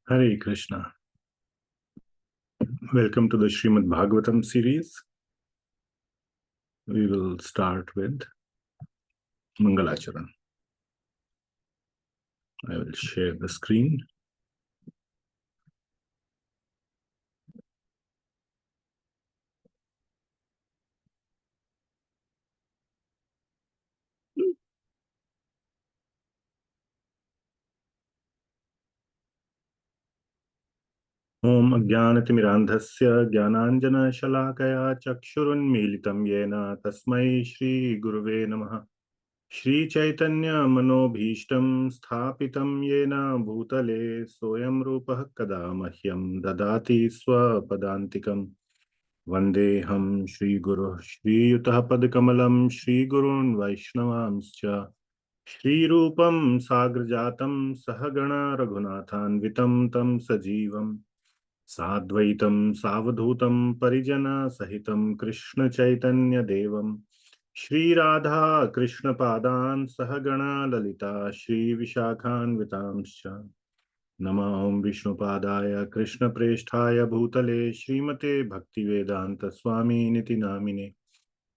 Hare Krishna. Welcome to the Srimad Bhagavatam series. We will start with Mangalacharan. I will share the screen. Om Ajnanatimirandhasya Jnananjana Shalakaya Chakshurunmilitam Yena Tasmai Shri Guruve Namaha. Shri Chaitanya Manobhishtam Sthapitam Yena Bhutale Soyam Rupah Kada Mahyam Dadati Swapadantikam. Vandeham Shri Guru Shri Yutah Padkamalam Shri Gurun Vaishnavamscha Shri Rupam Sagrajatam Sahagana Raghunathanvitam Tam Sajivam Sadvaitam Savadhutam Parijana Sahitam Krishna Chaitanya Devam Shri Radha Krishna Padan Sahagana Lalita Shri Vishakhanvitamscha Nama Om Vishnupadaya Krishna Preshthaya Bhutale Srimate Bhaktivedanta Swami Niti Namine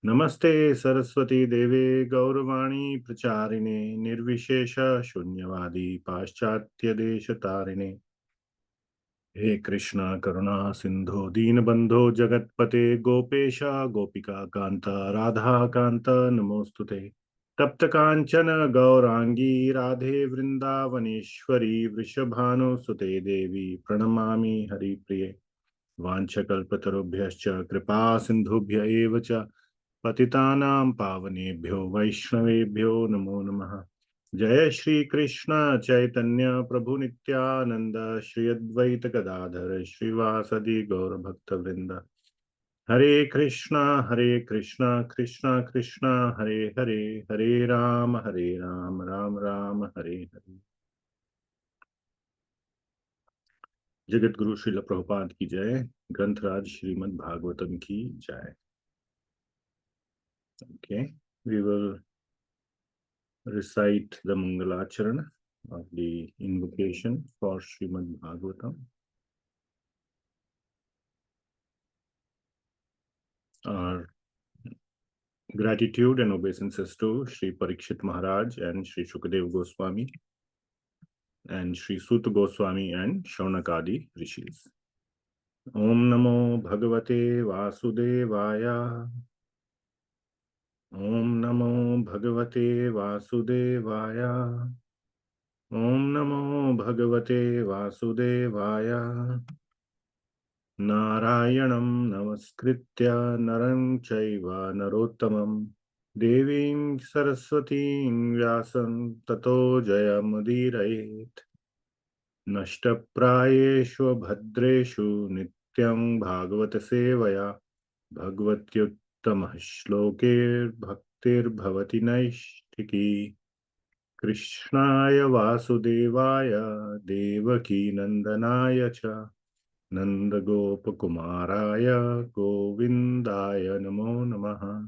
Namaste Saraswati Deve Gauravani Pracharine Nirvishesha Shunyavadi Paschatya Deshatarine He Krishna Karuna Sindho Deenabandho Jagatpate Gopesha Gopika Kanta Radha Kanta Namostute तप्त कांचन गौरांगी राधे वृंदावनेश्वरी वृषभानु सुते देवी प्रणमामि हरिप्रिये वाञ्छकल्पतरुभ्यश्च कृपा सिन्धुभ्य एव च पतितानां पावनेभ्यो वैष्णवेभ्यो नमो नमः। जय श्री कृष्ण चैतन्य प्रभु नित्यानंद श्री अद्वैत गदाधर श्रीवासदि गौर भक्त वृंद हरे कृष्णा कृष्णा कृष्णा हरे हरे हरे राम राम राम हरे हरे। जगत गुरु श्रील प्रभुपाद की जय। ग्रंथराज श्रीमद् भागवतम की जय। Okay, we will recite the Mangalacharan of the invocation for Srimad Bhagavatam. Our gratitude and obeisances to Sri Parikshit Maharaj and Sri Shukadev Goswami and Sri Suta Goswami and Shaunakadi Rishis. Om Namo Bhagavate Vasudevaya. Om Namo Bhagavate Vasudevaya. Om Namo Bhagavate Vasudevaya. Narayanam Namaskritya Naram Chaiva Narottamam Devim Saraswati Vyasam Tato Jayamudirayet. Nashtaprayeshu bhadreshu nityam bhagavata sevaya bhagavatyuttamah shloker bhaktir bhavati naishtiki. Krishnaya vasudevaya devaki nandanaya cha nandagopa kumaraya govindaya namo namaha.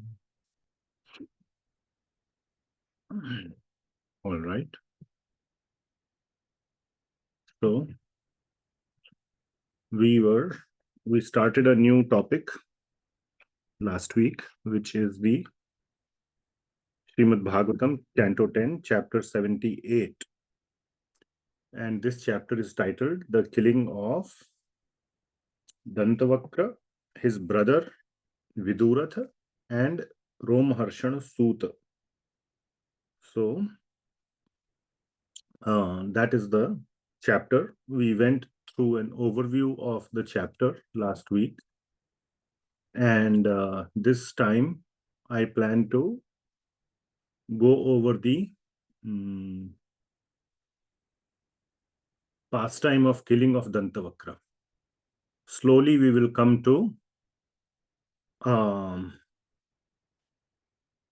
All right. So we started a new topic last week, which is the Srimad Bhagavatam, Canto 10, Chapter 78. And this chapter is titled The Killing of Dantavakra, his brother Vidūratha, and Romaharṣaṇa Suta. So, that is the chapter. We went through an overview of the chapter last week. And this time, I plan to go over the pastime of killing of Dantavakra. Slowly we will come to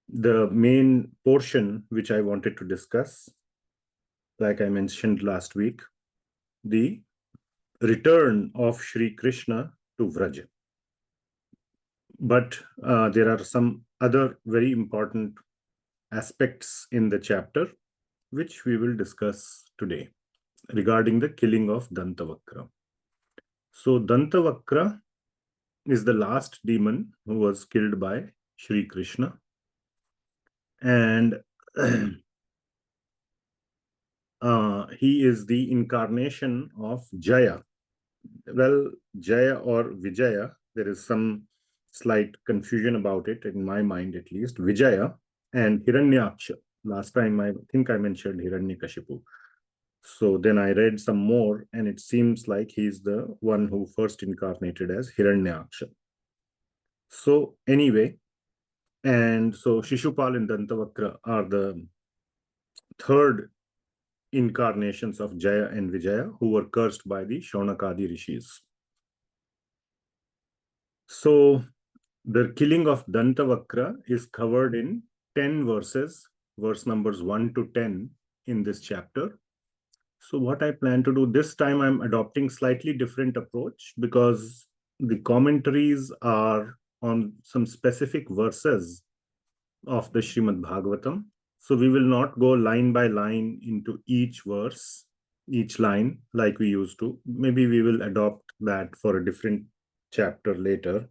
the main portion which I wanted to discuss, like I mentioned last week, the return of Sri Krishna to Vraja. But there are some other very important aspects in the chapter which we will discuss today. regarding the killing of Dantavakra. So Dantavakra is the last demon who was killed by Sri Krishna. And he is the incarnation of Jaya. Well, Jaya or Vijaya, there is some slight confusion about it, in my mind at least. Vijaya and Hiranyaksha. Last time I think I mentioned Hiranyakashipu. So then I read some more, and it seems like he's the one who first incarnated as Hiranyaksha. So anyway, and so Shishupal and Dantavakra are the third incarnations of Jaya and Vijaya who were cursed by the Shaunakadi rishis. So the killing of Dantavakra is covered in 10 verses, verse numbers 1 to 10 in this chapter. So what I plan to do this time, I'm adopting slightly different approach because the commentaries are on some specific verses of the Srimad Bhagavatam. So we will not go line by line into each verse, each line like we used to. Maybe we will adopt that for a different chapter later.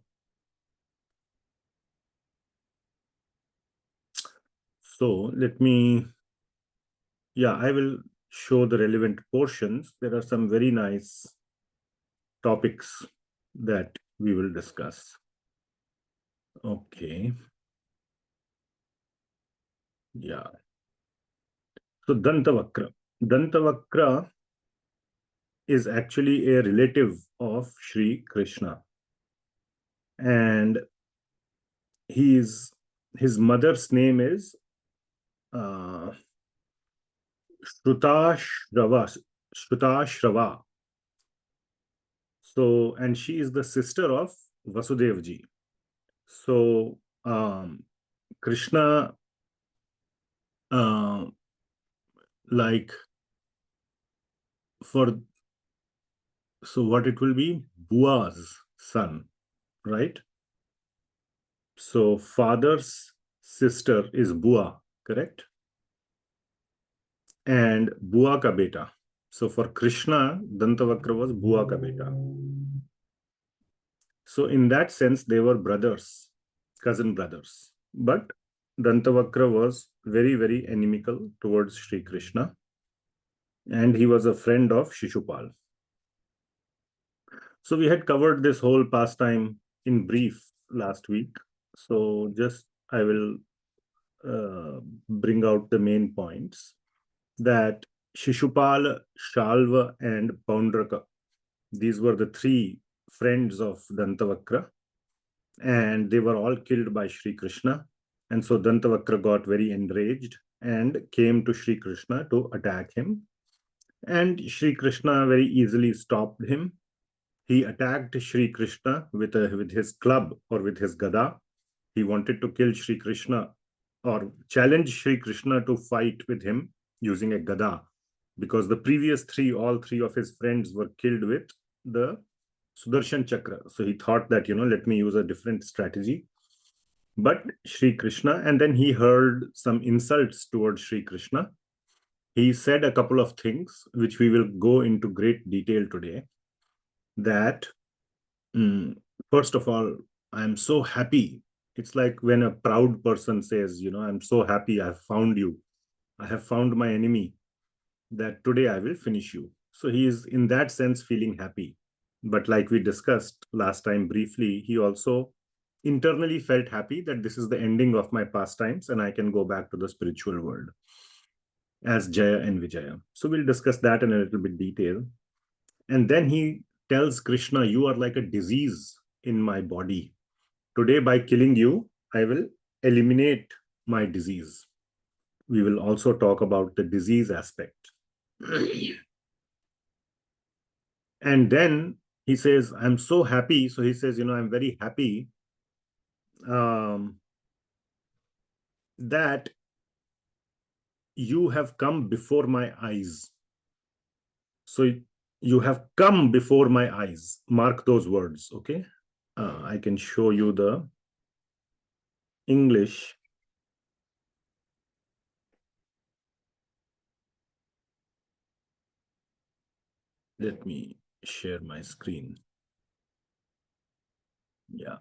So let me, I will show the relevant portions. There are some very nice topics that we will discuss. Okay. Yeah. So Dantavakra. Dantavakra is actually a relative of Sri Krishna. And his mother's name is Shrutashrava. So, and she is the sister of Vasudevji. So, Krishna, like, so what it will be? Bua's son, right? So, father's sister is Bua, correct? And Bua ka beta. So, for Krishna, Dantavakra was Bua ka beta. So in that sense, they were brothers, cousin brothers. But Dantavakra was very, very inimical towards Sri Krishna. And he was a friend of Shishupal. So we had covered this whole pastime in brief last week. So just I will bring out the main points. That Shishupal, Shalva, and Paundraka, these were the three friends of Dantavakra. And they were all killed by Sri Krishna. And so Dantavakra got very enraged and came to Sri Krishna to attack him. And Sri Krishna very easily stopped him. He attacked Sri Krishna with his club or with his gada. He wanted to kill Sri Krishna or challenge Sri Krishna to fight with him using a gada, because the previous all three of his friends were killed with the Sudarshan Chakra. So he thought that, let me use a different strategy. But Sri Krishna, and then he heard some insults towards Sri Krishna. He said a couple of things, which we will go into great detail today. That, first of all, I'm so happy. It's like when a proud person says, I'm so happy I have found you. I have found my enemy, that today I will finish you. So he is in that sense feeling happy. But like we discussed last time briefly, he also internally felt happy that this is the ending of my pastimes and I can go back to the spiritual world as Jaya and Vijaya. So we'll discuss that in a little bit detail. And then he tells Krishna, you are like a disease in my body. Today, by killing you, I will eliminate my disease. We will also talk about the disease aspect. And then he says, I'm so happy. So he says, I'm very happy that you have come before my eyes. So you have come before my eyes. Mark those words, okay? I can show you the English. Let me share my screen. Yeah.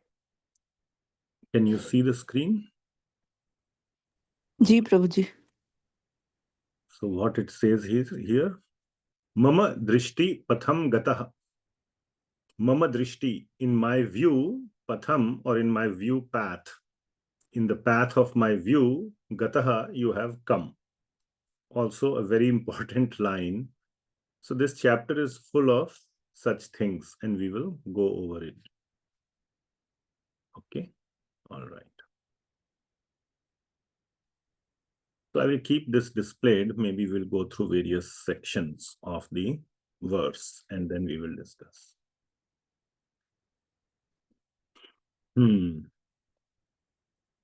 Can you see the screen? Ji, Prabhuji. So what it says here, Mama dṛṣṭi-pathaṁ gataḥ. Mama dṛṣṭi, in my view, patham, or in my view path. In the path of my view, gataḥ, you have come. Also a very important line. So this chapter is full of such things, and we will go over it. Okay, all right. So I will keep this displayed. Maybe we'll go through various sections of the verse, and then we will discuss.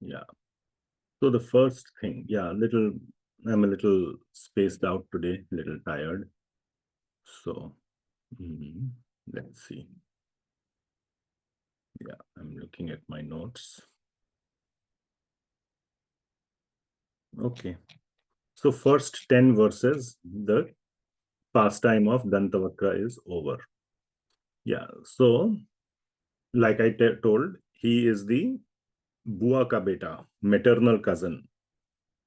Yeah. So the first thing, I'm a little spaced out today, a little tired. So let's see. Yeah, I'm looking at my notes. Okay. So first 10 verses, the pastime of Dantavakra is over. Yeah. So like I told, he is the Bua ka beta, maternal cousin,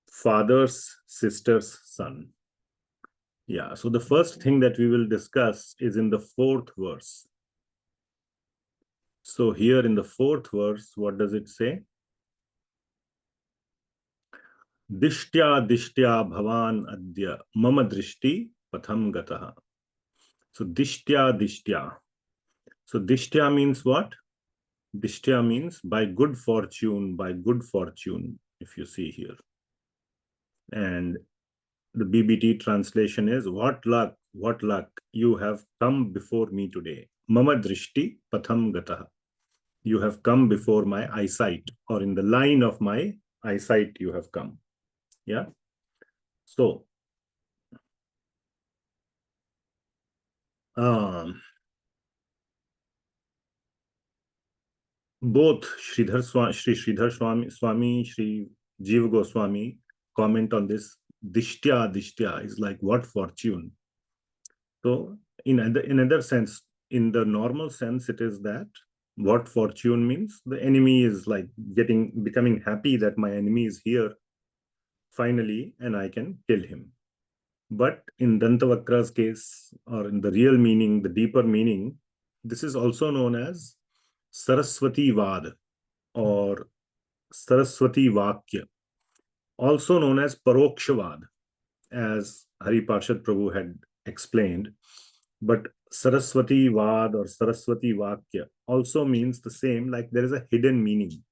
father's sister's son. Yeah. So the first thing that we will discuss is in the 4th verse. So here in the 4th verse, what does it say? Diṣṭyā diṣṭyā bhavan adya mama dṛṣṭi-pathaṁ gataḥ. So diṣṭyā diṣṭyā. So diṣṭyā means what? Diṣṭyā means by good fortune, if you see here. And the BBT translation is, what luck, you have come before me today. Mama dṛṣṭi-pathaṁ gataḥ. You have come before my eyesight, or in the line of my eyesight you have come. Yeah. So both Sri Sridhar Swami, Sri Jiva Goswami comment on this. Diṣṭyā is like what fortune. So in another sense, in the normal sense, it is that what fortune means the enemy is like becoming happy that my enemy is here finally, and I can kill him. But in Dantavakra's case, or in the real meaning, the deeper meaning, this is also known as Saraswati Vāda or Saraswati Vakya, also known as Paroksavada, as Hari Parshad Prabhu had explained. But Saraswati Vāda or Saraswati Vakya also means the same, like there is a hidden meaning.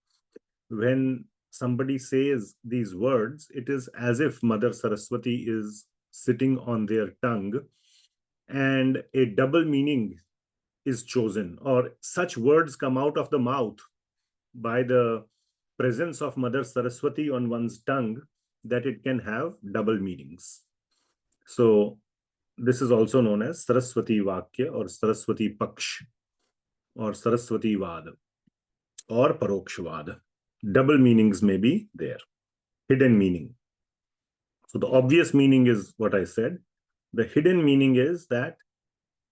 When somebody says these words, it is as if Mother Saraswati is sitting on their tongue, and a double meaning is chosen, or such words come out of the mouth by the presence of Mother Saraswati on one's tongue that it can have double meanings. So this is also known as Saraswati Vakya or Saraswati Paksh or Saraswati Vada or Paroksavada. Double meanings may be there, hidden meaning. So the obvious meaning is what I said. The hidden meaning is that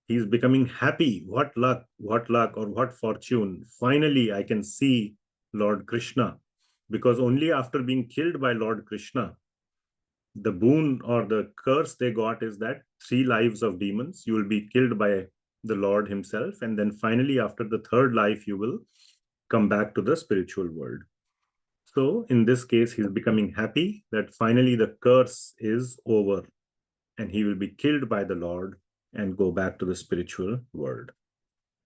he's becoming happy. What luck, or what fortune. Finally, I can see Lord Krishna, because only after being killed by Lord Krishna, the boon or the curse they got is that 3 lives of demons, you will be killed by the Lord himself. And then finally, after the 3rd life, you will come back to the spiritual world. So in this case, he's becoming happy that finally the curse is over and he will be killed by the Lord and go back to the spiritual world.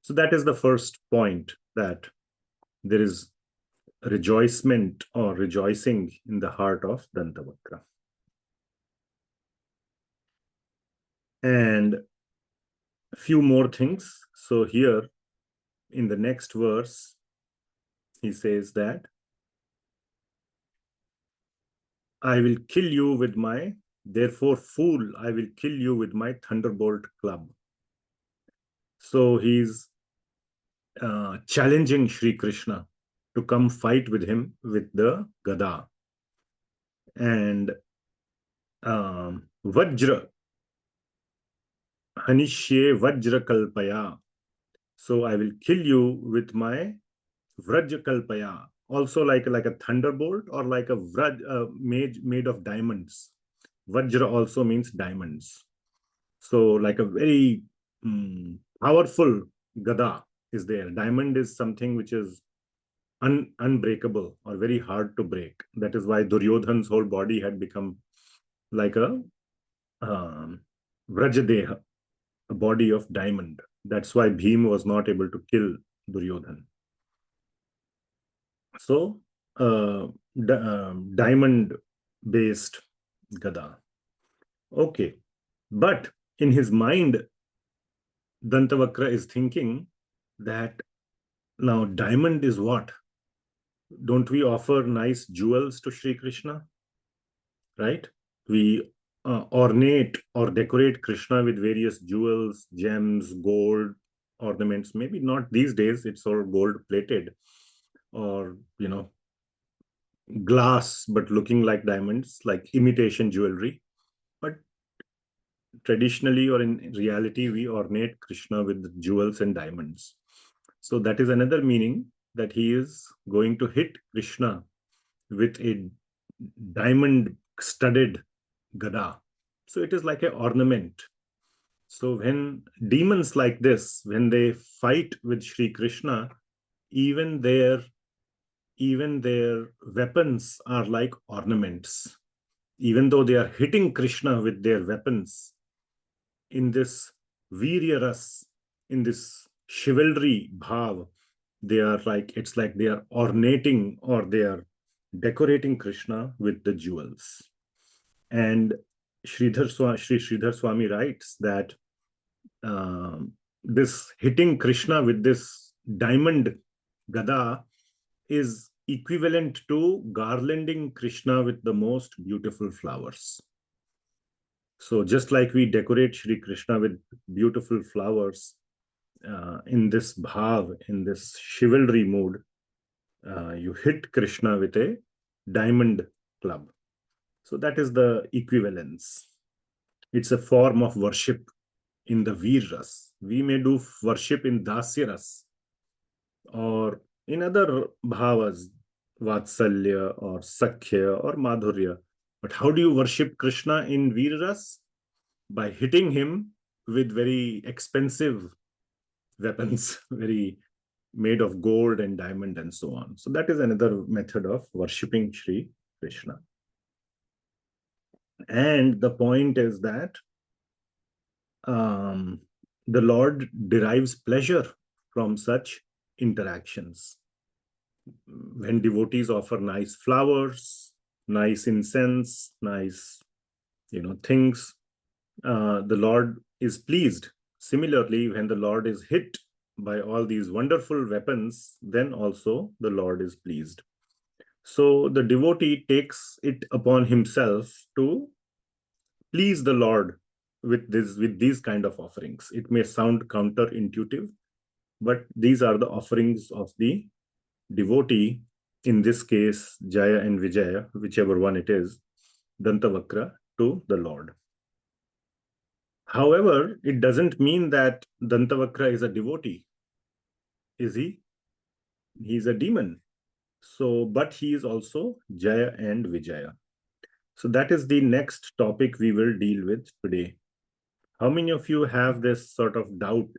So that is the first point, that there is rejoicement or rejoicing in the heart of Dantavakra. And a few more things. So here in the next verse, he says that I will kill you with my, therefore fool, I will kill you with my thunderbolt club. So he's challenging Sri Krishna to come fight with him with the gada. And Vajra, Hanishye vajrakalpaya. So I will kill you with my vrajakalpaya. Also like a thunderbolt, or like a vraj made of diamonds. Vajra also means diamonds. So like a very powerful gada is there. Diamond is something which is unbreakable or very hard to break. That is why Duryodhan's whole body had become like a Vrajadeha, a body of diamond. That's why Bhim was not able to kill Duryodhan. So, diamond-based Gada. Okay. But in his mind, Dantavakra is thinking that now diamond is what? Don't we offer nice jewels to Sri Krishna? Right? We ornate or decorate Krishna with various jewels, gems, gold, ornaments. Maybe not these days, it's all gold plated, or, glass, but looking like diamonds, like imitation jewelry. But traditionally or in reality, we ornate Krishna with jewels and diamonds. So that is another meaning, that he is going to hit Krishna with a diamond studded gada. So it is like an ornament. So when demons like this, when they fight with Sri Krishna, even their weapons are like ornaments. Even though they are hitting Krishna with their weapons, in this Veer, in this chivalry bhav, they are like, it's like they are ornating, or they are decorating Krishna with the jewels. And Sri Sridhar Swami writes that this hitting Krishna with this diamond gada is equivalent to garlanding Krishna with the most beautiful flowers. So just like we decorate Sri Krishna with beautiful flowers, in this bhav, in this chivalry mood, you hit Krishna with a diamond club. So that is the equivalence. It's a form of worship in the Veer ras. We may do worship in Dasya ras, or in other bhavas, Vatsalya or Sakhya or Madhurya. But how do you worship Krishna in Veer ras? By hitting him with very expensive weapons, very made of gold and diamond and so on. So that is another method of worshipping Sri Krishna. And the point is that the Lord derives pleasure from such interactions. When devotees offer nice flowers, nice incense, nice, things, the Lord is pleased. Similarly, when the Lord is hit by all these wonderful weapons, then also the Lord is pleased. So the devotee takes it upon himself to please the Lord with these kind of offerings. It may sound counterintuitive, but these are the offerings of the devotee, in this case Jaya and Vijaya, whichever one it is, Dantavakra, to the Lord. However, it doesn't mean that Dantavakra is a devotee. Is he? He's a demon. So, but he is also Jaya and Vijaya. So that is the next topic we will deal with today. How many of you have this sort of doubt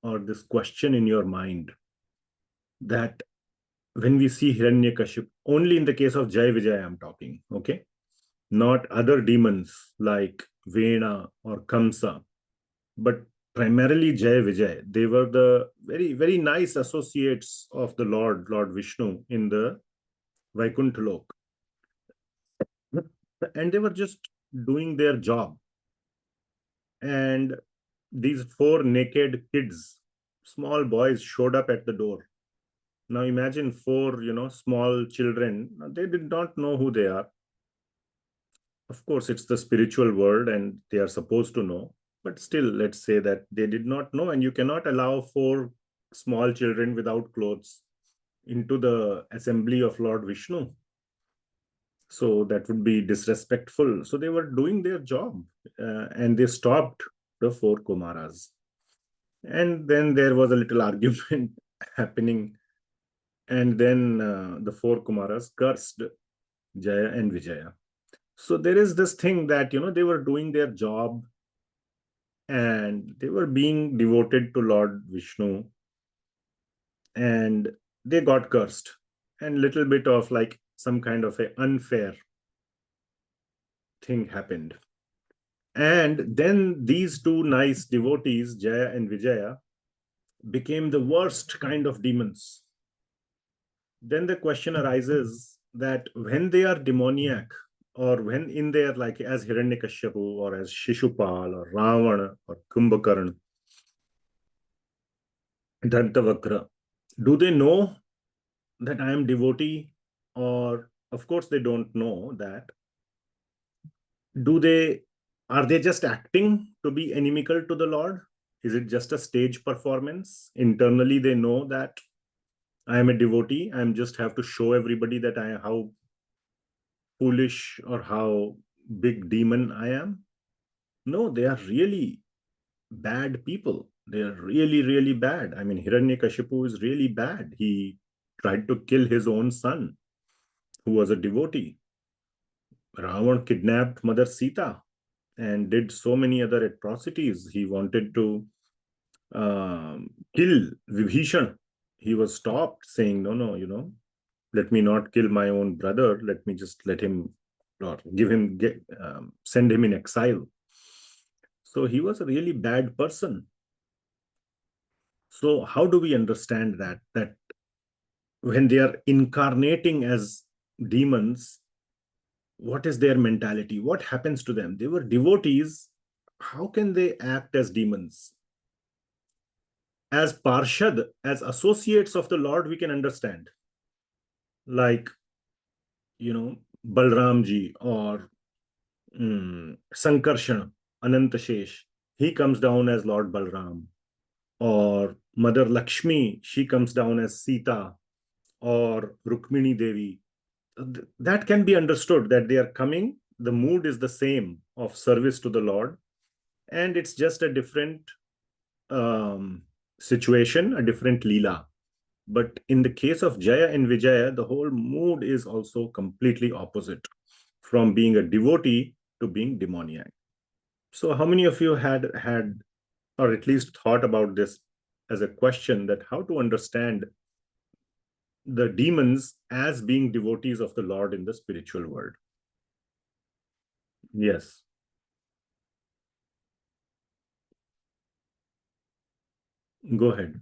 or this question in your mind, that when we see Hiranyakashipu, only in the case of Jai Vijay I'm talking, okay? Not other demons like Vena or Kamsa, but primarily Jai Vijay. They were the very, very nice associates of the Lord Vishnu in the Vaikuntha Lok. And they were just doing their job. And these 4 naked kids, small boys, showed up at the door. Now imagine 4, small children. They did not know who they are. Of course, it's the spiritual world and they are supposed to know. But still, let's say that they did not know, and you cannot allow 4 small children without clothes into the assembly of Lord Vishnu. So that would be disrespectful. So they were doing their job, and they stopped the four Kumaras. And then there was a little argument happening. And then the four Kumaras cursed Jaya and Vijaya. So there is this thing that, they were doing their job and they were being devoted to Lord Vishnu, and they got cursed. And little bit of like some kind of a unfair thing happened. And then these two nice devotees, Jaya and Vijaya, became the worst kind of demons. Then the question arises that when they are demoniac, or when in their, like as Hiranyakashipu or as Shishupal or Ravana or Kumbhakarna, Dantavakra, do they know that I am devotee? Or of course they don't know that. Are they just acting to be inimical to the Lord? Is it just a stage performance? Internally they know that I am a devotee. I just have to show everybody that how foolish or how big demon I am. No, they are really bad people. They are really, really bad. I mean, Hiranyakashipu is really bad. He tried to kill his own son, who was a devotee. Ravan kidnapped Mother Sita and did so many other atrocities. He wanted to kill Vibhishan. He was stopped, saying, no, let me not kill my own brother. Let me just let him, or send him in exile. So he was a really bad person. So how do we understand that when they are incarnating as demons, what is their mentality? What happens to them? They were devotees. How can they act as demons? As Parshad, as associates of the Lord, we can understand. Like, Balramji or Sankarshan, Anantashesh, he comes down as Lord Balram. Or Mother Lakshmi, she comes down as Sita. Or Rukmini Devi. That can be understood, that they are coming, the mood is the same of service to the Lord, and it's just a different situation, a different Leela. But in the case of Jaya and Vijaya, the whole mood is also completely opposite, from being a devotee to being demoniac. So how many of you had, or at least thought about this as a question, that how to understand the demons as being devotees of the Lord in the spiritual world? Yes. Go ahead.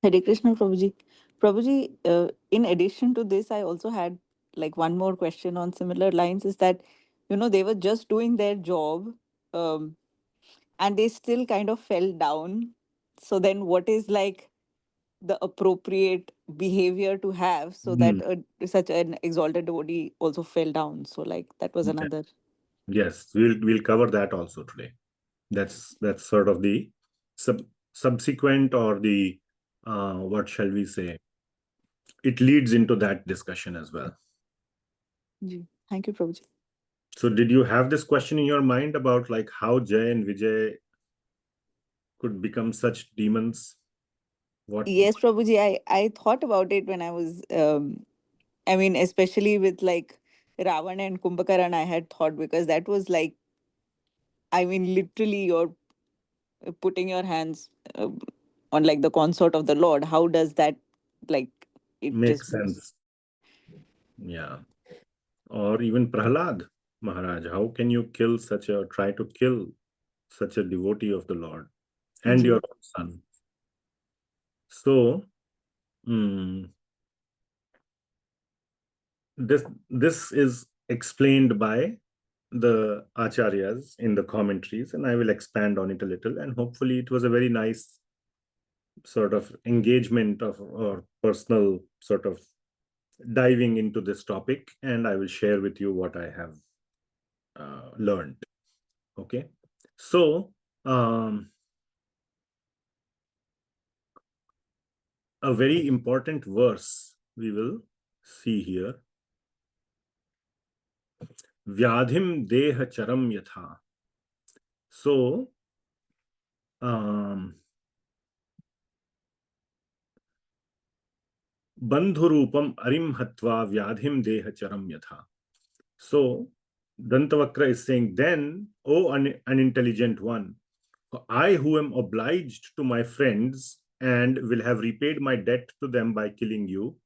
Hare Krishna, Prabhuji. Prabhuji, in addition to this, I also had like one more question on similar lines, is that, they were just doing their job, um, and they still kind of fell down. So then what is like the appropriate behavior to have so that Hmm. such an exalted devotee also fell down? So like that was Okay. another. Yes, we'll cover that also today. That's sort of the subsequent, or the what shall we say? It leads into that discussion as well. Ji. Thank you, Prabhuji. So did you have this question in your mind about like how Jay and Vijay could become such demons? What? Yes, Prabhuji, I thought about it when I was I mean, especially with like Ravan and Kumbhakaran, I had thought, because that was like, I mean, literally you're putting your hands on like the consort of the Lord. How does that, like, it Makes just goes. sense. Yeah. Or even Prahlad Maharaj, how can you try to kill such a devotee of the Lord and your Ji. own son? So mm, this is explained by the acharyas in the commentaries, and I will expand on it a little. And hopefully, it was a very nice sort of engagement of, or personal sort of diving into this topic, and I will share with you what I have learned. Okay, so a very important verse we will see here. Vyadhim deha charam yatha. So bandhu-rūpam ariṁ hatvā vyadhim dehacharam yatha. So Dantavakra is saying, then, O unintelligent one, I who am obliged to my friends and will have repaid my debt to them by killing you.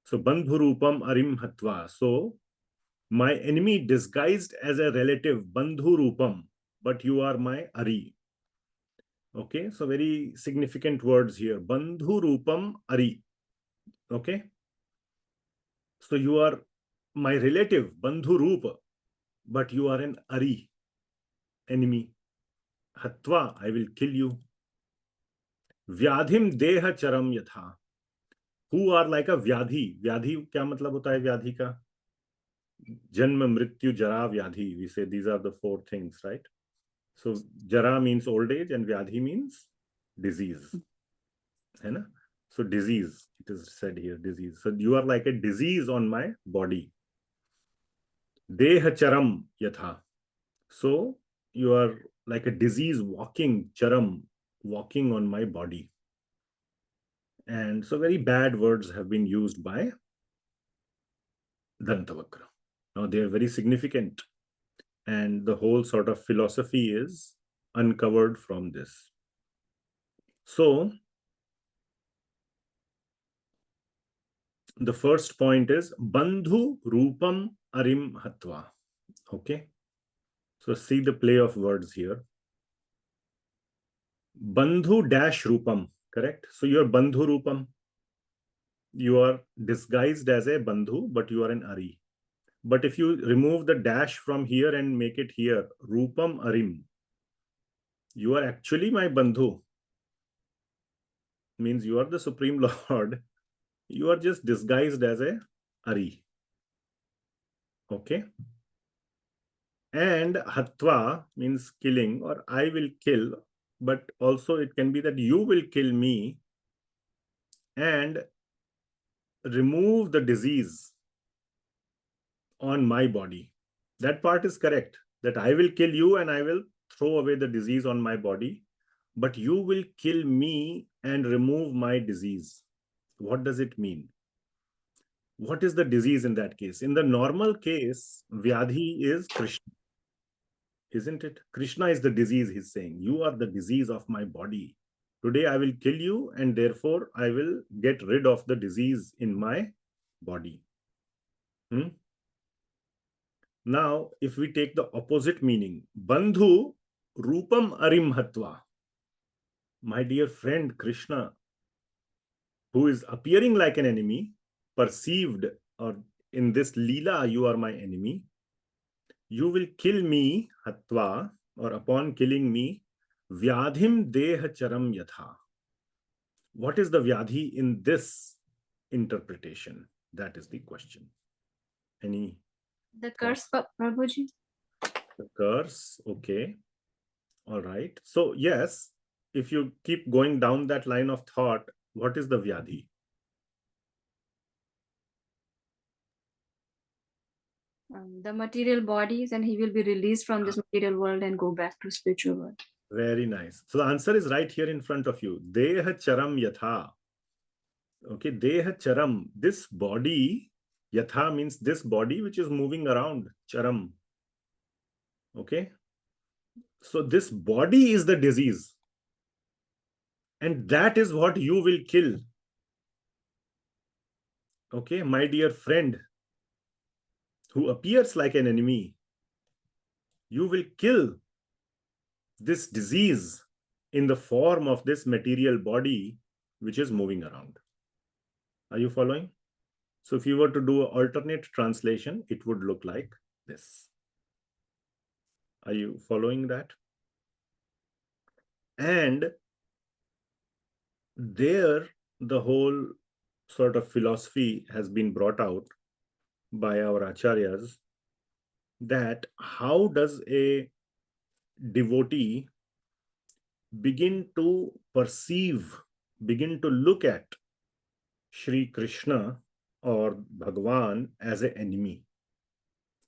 So bandhu-rūpam ariṁ hatvā. So my enemy disguised as a relative, bandhu-rūpam, but you are my ari. Okay, so very significant words here. Bandhu-rūpam ari. Okay, so you are my relative, bandhu-rūpa, but you are an ari, enemy. Hatvā, I will kill you. Vyadhim dehacharam yatha. Who are like a vyadhi. Vyadhi क्या मतलब होता है vyadhi का? Janma, mrityu, jara, vyadhi. We say these are the four things, right? So jara means old age and vyadhi means disease. है ना? So disease, it is said here, disease. So you are like a disease on my body. Dehacharam yatha. So you are like a disease walking, charam, walking on my body. And so very bad words have been used by Dantavakra. Now they are very significant, and the whole sort of philosophy is uncovered from this. So the first point is bandhu-rūpam ariṁ hatvā. Okay, so see the play of words here. Bandhu-rūpam, correct? So you are bandhu-rūpam. You are disguised as a bandhu, but you are an ari. But if you remove the dash from here and make it here, rūpam ariṁ, you are actually my bandhu. Means you are the Supreme Lord. You are just disguised as a ari. Okay. And hatvā means killing, or I will kill, but also it can be that you will kill me and remove the disease on my body. That part is correct, that I will kill you and I will throw away the disease on my body, but you will kill me and remove my disease. What does it mean? What is the disease in that case? In the normal case, vyadhi is Krishna, isn't it? Krishna is the disease, he's saying. You are the disease of my body. Today I will kill you and therefore I will get rid of the disease in my body. Now, if we take the opposite meaning, bandhu-rūpam ariṁ hatvā. My dear friend Krishna, who is appearing like an enemy, perceived, or in this lila, you are my enemy. You will kill me, hatvā, or upon killing me, vyadhim dehacharam yatha. What is the vyadhi in this interpretation? That is the question. Any? The curse, Prabhuji. The curse, okay. All right. So yes, if you keep going down that line of thought, what is the vyadhi? The material bodies, and he will be released from this material world and go back to spiritual world. Very nice. So the answer is right here in front of you. Deha charam yatha. Okay, deha charam. This body, yatha means this body which is moving around. Charam. Okay. So this body is the disease. And that is what you will kill. Okay, my dear friend, who appears like an enemy, you will kill this disease in the form of this material body which is moving around. Are you following? So if you were to do an alternate translation, it would look like this. Are you following that? And there, the whole sort of philosophy has been brought out by our acharyas, that how does a devotee begin to perceive, begin to look at Sri Krishna or Bhagwan as an enemy,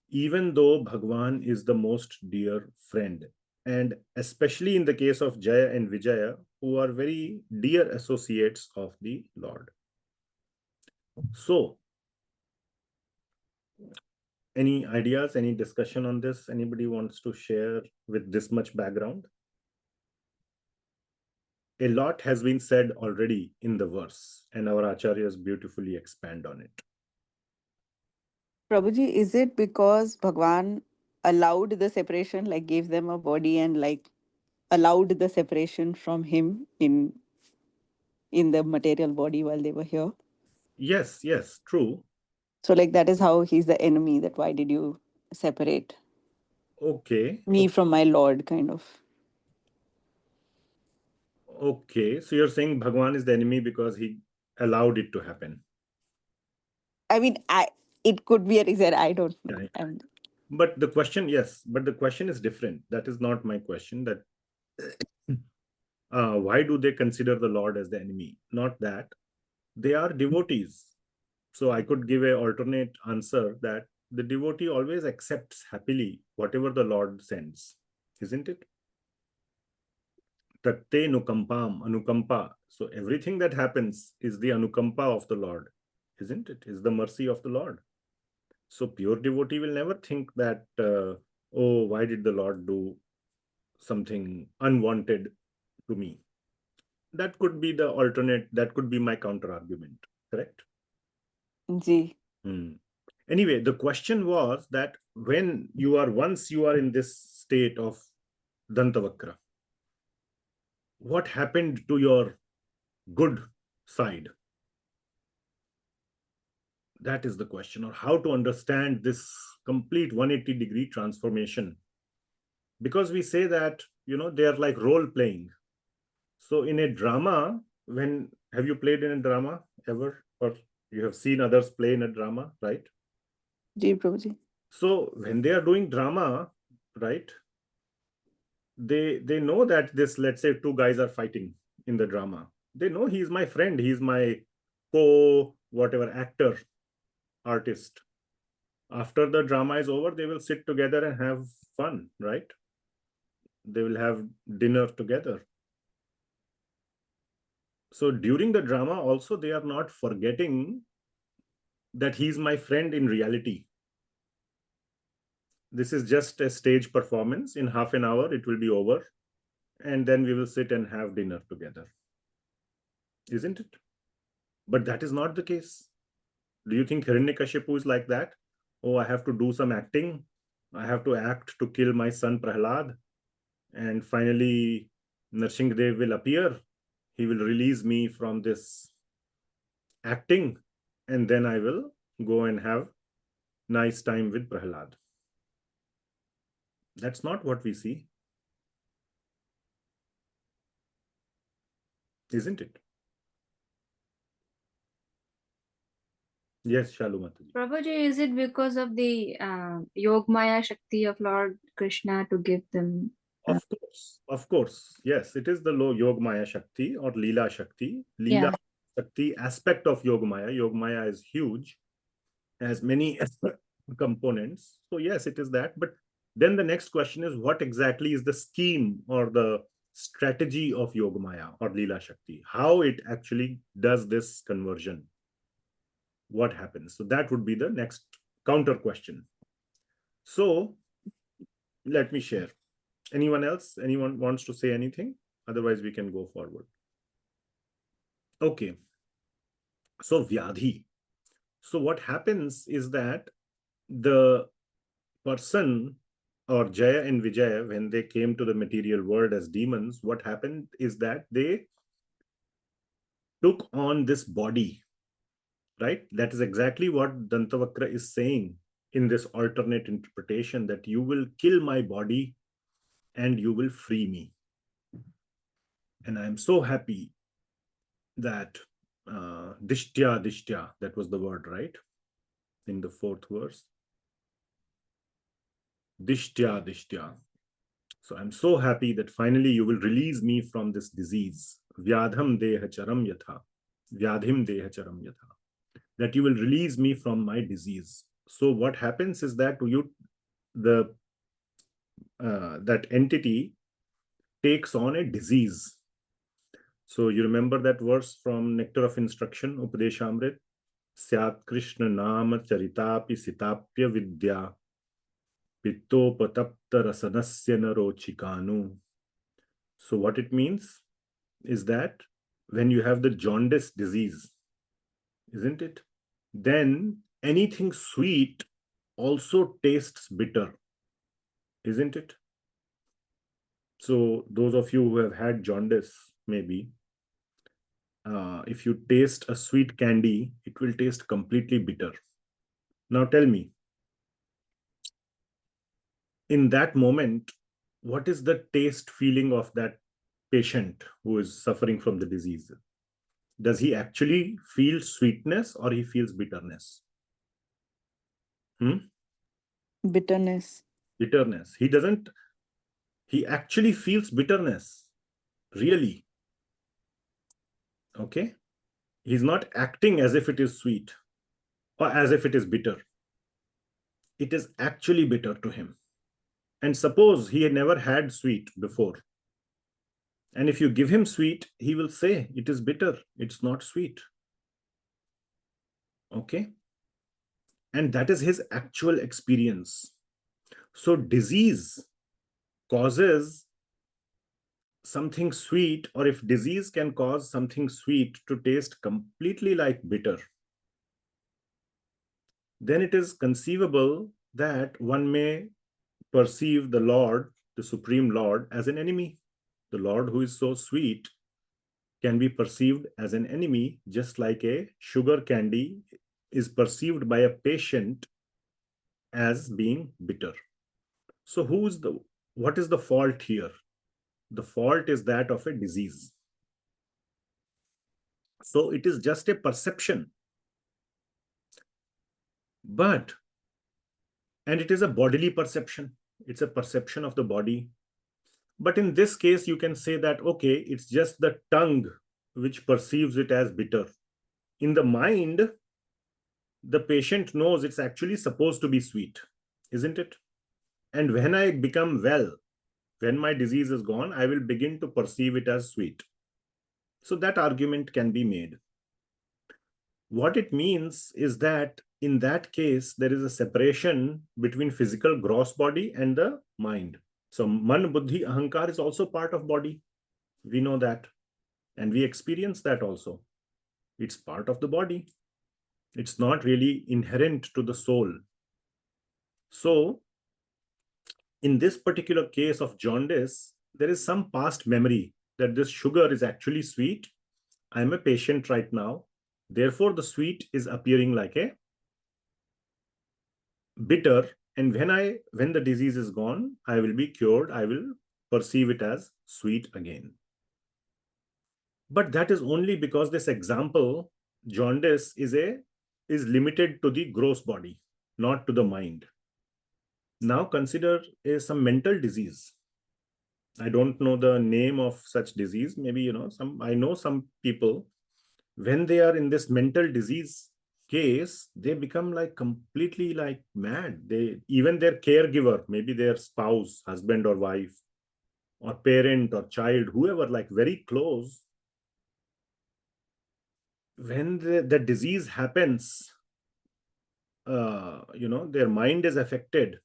even though Bhagwan is the most dear friend. And especially in the case of Jaya and Vijaya, who are very dear associates of the Lord. So, any ideas, any discussion on this? Anybody wants to share with this much background? A lot has been said already in the verse, and our acharyas beautifully expand on it. Prabhuji, is it because Bhagwan allowed the separation, like gave them a body and like allowed the separation from him in the material body while they were here? Yes, yes, true. So like that is how he's the enemy, that why did you separate Okay. me from my Lord, kind of. Okay. So you're saying Bhagwan is the enemy because he allowed it to happen. I mean, it could be a reason, I don't know. Yeah. And But the question, yes, but the question is different. That is not my question. That why do they consider the Lord as the enemy? Not that. They are devotees. So I could give an alternate answer that the devotee always accepts happily whatever the Lord sends, isn't it? Tatte nukampam, anukampa. So everything that happens is the anukampa of the Lord, isn't it? Is the mercy of the Lord. So pure devotee will never think that, oh, why did the Lord do something unwanted to me? That could be the alternate, that could be my counter argument, correct? Ji. Anyway, the question was that once you are in this state of Dantavakra, what happened to your good side? That is the question, or how to understand this complete 180-degree transformation. Because we say that, they are like role playing. So in a drama, have you played in a drama ever? Or you have seen others play in a drama, right? Ji, Prabhuji. So when they are doing drama, right, they know that this, let's say two guys are fighting in the drama. They know he's my friend, he's my whatever actor, artist. After the drama is over, they will sit together and have fun, right? They will have dinner together. So during the drama also, they are not forgetting that he's my friend in reality. This is just a stage performance. In half an hour, it will be over. And then we will sit and have dinner together. Isn't it? But that is not the case. Do you think Hiranyakashipu is like that? Oh, I have to do some acting. I have to act to kill my son Prahlad. And finally, Narsinghadev will appear. He will release me from this acting. And then I will go and have nice time with Prahlad. That's not what we see. Isn't it? Yes, Shalu Mataji. Prabhuji, is it because of the Yogmaya Shakti of Lord Krishna to give them? Of course. Yes, it is the low Yogmaya Shakti or Leela Shakti. Leela Shakti aspect of Yogmaya. Yogmaya is huge, has many components. So yes, it is that. But then the next question is, what exactly is the scheme or the strategy of Yogmaya or Leela Shakti? How it actually does this conversion? What happens? So that would be the next counter question. So let me share. Anyone else? Anyone wants to say anything? Otherwise, we can go forward. Okay. So vyadhi. So what happens is that the person or Jaya and Vijaya, when they came to the material world as demons, what happened is that they took on this body, right? That is exactly what Dantavakra is saying in this alternate interpretation, that you will kill my body and you will free me. And I'm so happy that dṛṣṭi-pathaṁ, that was the word, right? In the fourth verse. Diṣṭyā. So I'm so happy that finally you will release me from this disease. Vyadhim dehacharam yatha. Vyadhim dehacharam yatha. That you will release me from my disease. So what happens is that the that entity takes on a disease. So you remember that verse from Nectar of Instruction, Upadeshamrit? Syat Krishna Nama Charitapi Sitapya Vidya Pittopatapta Rasanasya Narochikanu. So what it means is that when you have the jaundice disease, isn't it? Then anything sweet also tastes bitter, isn't it? So those of you who have had jaundice, maybe, if you taste a sweet candy, it will taste completely bitter. Now tell me, in that moment, what is the taste feeling of that patient who is suffering from the disease? Does he actually feel sweetness or he feels bitterness? Bitterness. Bitterness. He actually feels bitterness. Really. Okay. He's not acting as if it is sweet or as if it is bitter. It is actually bitter to him. And suppose he had never had sweet before. And if you give him sweet, he will say, it is bitter, it's not sweet. Okay? And that is his actual experience. So disease causes something sweet, or if disease can cause something sweet to taste completely like bitter, then it is conceivable that one may perceive the Lord, the Supreme Lord, as an enemy. The Lord who is so sweet can be perceived as an enemy, just like a sugar candy is perceived by a patient as being bitter. So what is the fault here? The fault is that of a disease. So it is just a perception. And it is a bodily perception. It's a perception of the body. But in this case, you can say that, okay, it's just the tongue which perceives it as bitter. In the mind, the patient knows it's actually supposed to be sweet, isn't it? And when I become well, when my disease is gone, I will begin to perceive it as sweet. So that argument can be made. What it means is that in that case, there is a separation between physical gross body and the mind. So man, buddhi, ahankar is also part of body. We know that. And we experience that also. It's part of the body. It's not really inherent to the soul. So in this particular case of jaundice, there is some past memory that this sugar is actually sweet. I'm a patient right now. Therefore, the sweet is appearing like a bitter. And when the disease is gone, I will be cured. I will perceive it as sweet again. But that is only because this example, jaundice, is limited to the gross body, not to the mind. Now consider some mental disease. I don't know the name of such disease. Maybe, I know some people, when they are in this mental disease case, they become like completely like mad. Even their caregiver, maybe their spouse, husband or wife, or parent or child, whoever, like very close, when the disease happens, their mind is affected.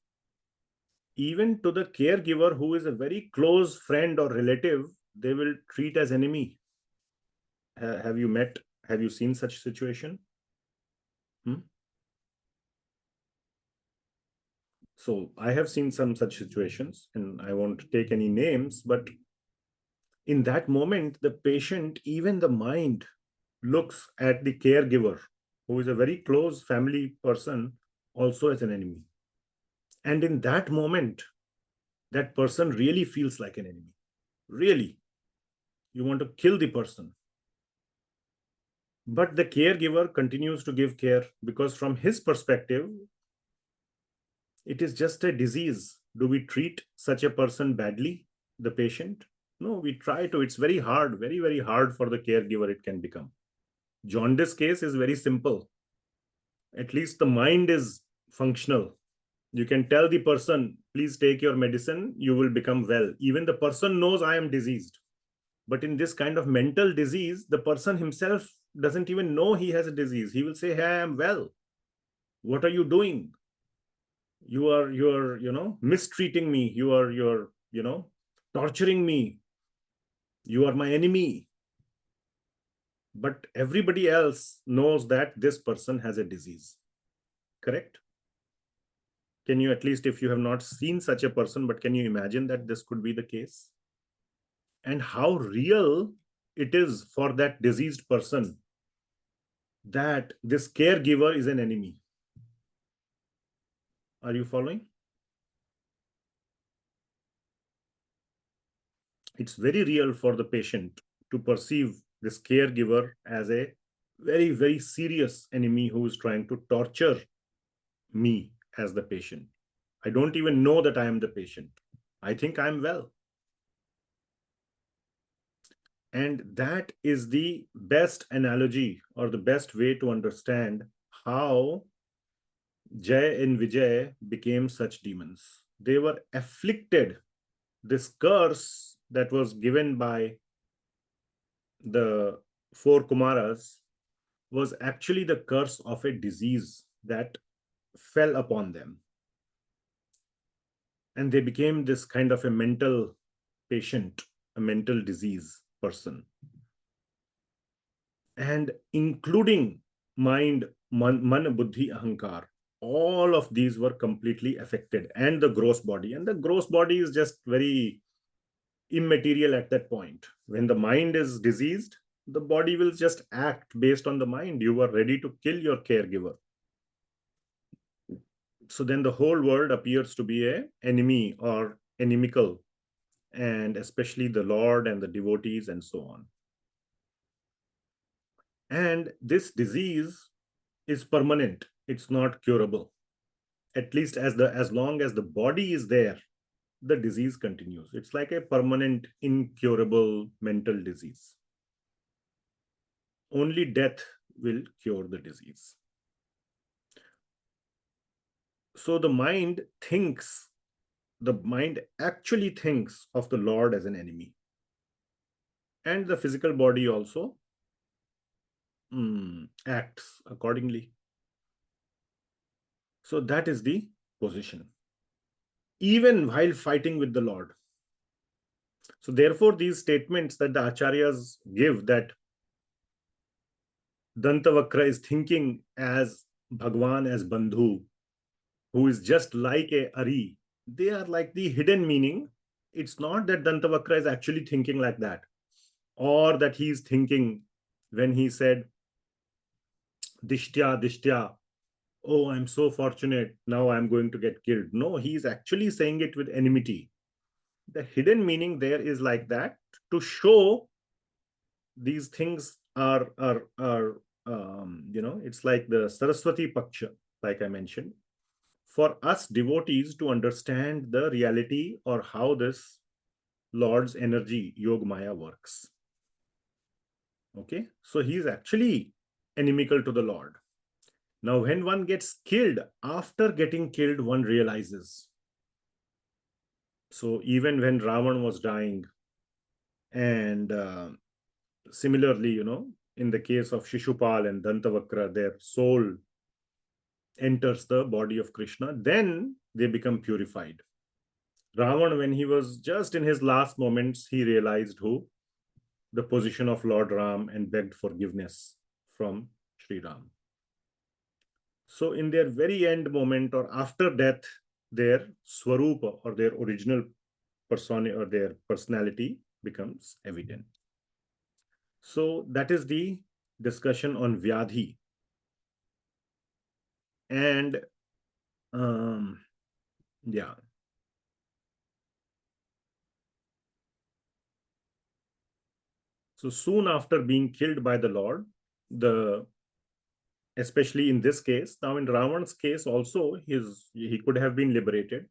Even to the caregiver, who is a very close friend or relative, they will treat as enemy. Have you seen such situation? So I have seen some such situations, and I won't take any names, but in that moment, the patient, even the mind, looks at the caregiver, who is a very close family person, also as an enemy. And in that moment, that person really feels like an enemy. Really. You want to kill the person. But the caregiver continues to give care, because from his perspective, it is just a disease. Do we treat such a person badly, the patient? No, we try to. It's very hard, very, very hard for the caregiver it can become. Jaundice case is very simple. At least the mind is functional. You can tell the person, please take your medicine, you will become well. Even the person knows I am diseased. But in this kind of mental disease, the person himself doesn't even know he has a disease. He will say, hey, I am well. What are you doing? You're mistreating me. You're torturing me. You are my enemy. But everybody else knows that this person has a disease. Correct? Can you, at least if you have not seen such a person, but can you imagine that this could be the case? And how real it is for that diseased person that this caregiver is an enemy. Are you following? It's very real for the patient to perceive this caregiver as a very, very serious enemy who is trying to torture me as the patient. I don't even know that I am the patient. I think I'm well. And that is the best analogy or the best way to understand how Jay and Vijay became such demons. They were afflicted. This curse that was given by the 4 Kumaras was actually the curse of a disease that fell upon them. And they became this kind of a mental patient, a mental disease person. And including mind, man, buddhi, ahankar, all of these were completely affected, and the gross body. And the gross body is just very immaterial at that point. When the mind is diseased, the body will just act based on the mind. You are ready to kill your caregiver. So then the whole world appears to be an enemy or inimical, and especially the Lord and the devotees and so on. And this disease is permanent. It's not curable. At least as long as the body is there, the disease continues. It's like a permanent, incurable mental disease. Only death will cure the disease. So the mind actually thinks of the Lord as an enemy. And the physical body also acts accordingly. So that is the position, even while fighting with the Lord. So therefore, these statements that the acharyas give, that Dantavakra is thinking as Bhagwan, as bandhu, who is just like a ari, they are like the hidden meaning. It's not that Dantavakra is actually thinking like that, or that he is thinking when he said, dṛṣṭyā, dṛṣṭyā, oh, I'm so fortunate, now I'm going to get killed. No, he is actually saying it with enmity. The hidden meaning there is like that, to show these things are it's like the Saraswati paksha, like I mentioned, for us devotees to understand the reality or how this Lord's energy, Yog Maya, works. Okay, so he is actually inimical to the Lord. Now, when one gets killed, after getting killed, one realizes. So even when Ravan was dying, and similarly, in the case of Shishupal and Dantavakra, their soul enters the body of Krishna, then they become purified. Ravan, when he was just in his last moments, he realized the position of Lord Ram and begged forgiveness from Sri Ram. So in their very end moment or after death, their swarupa or their original persona or their personality becomes evident. So that is the discussion on vyadhi. And yeah. So soon after being killed by the Lord, especially in this case, now in Ravan's case also, he could have been liberated,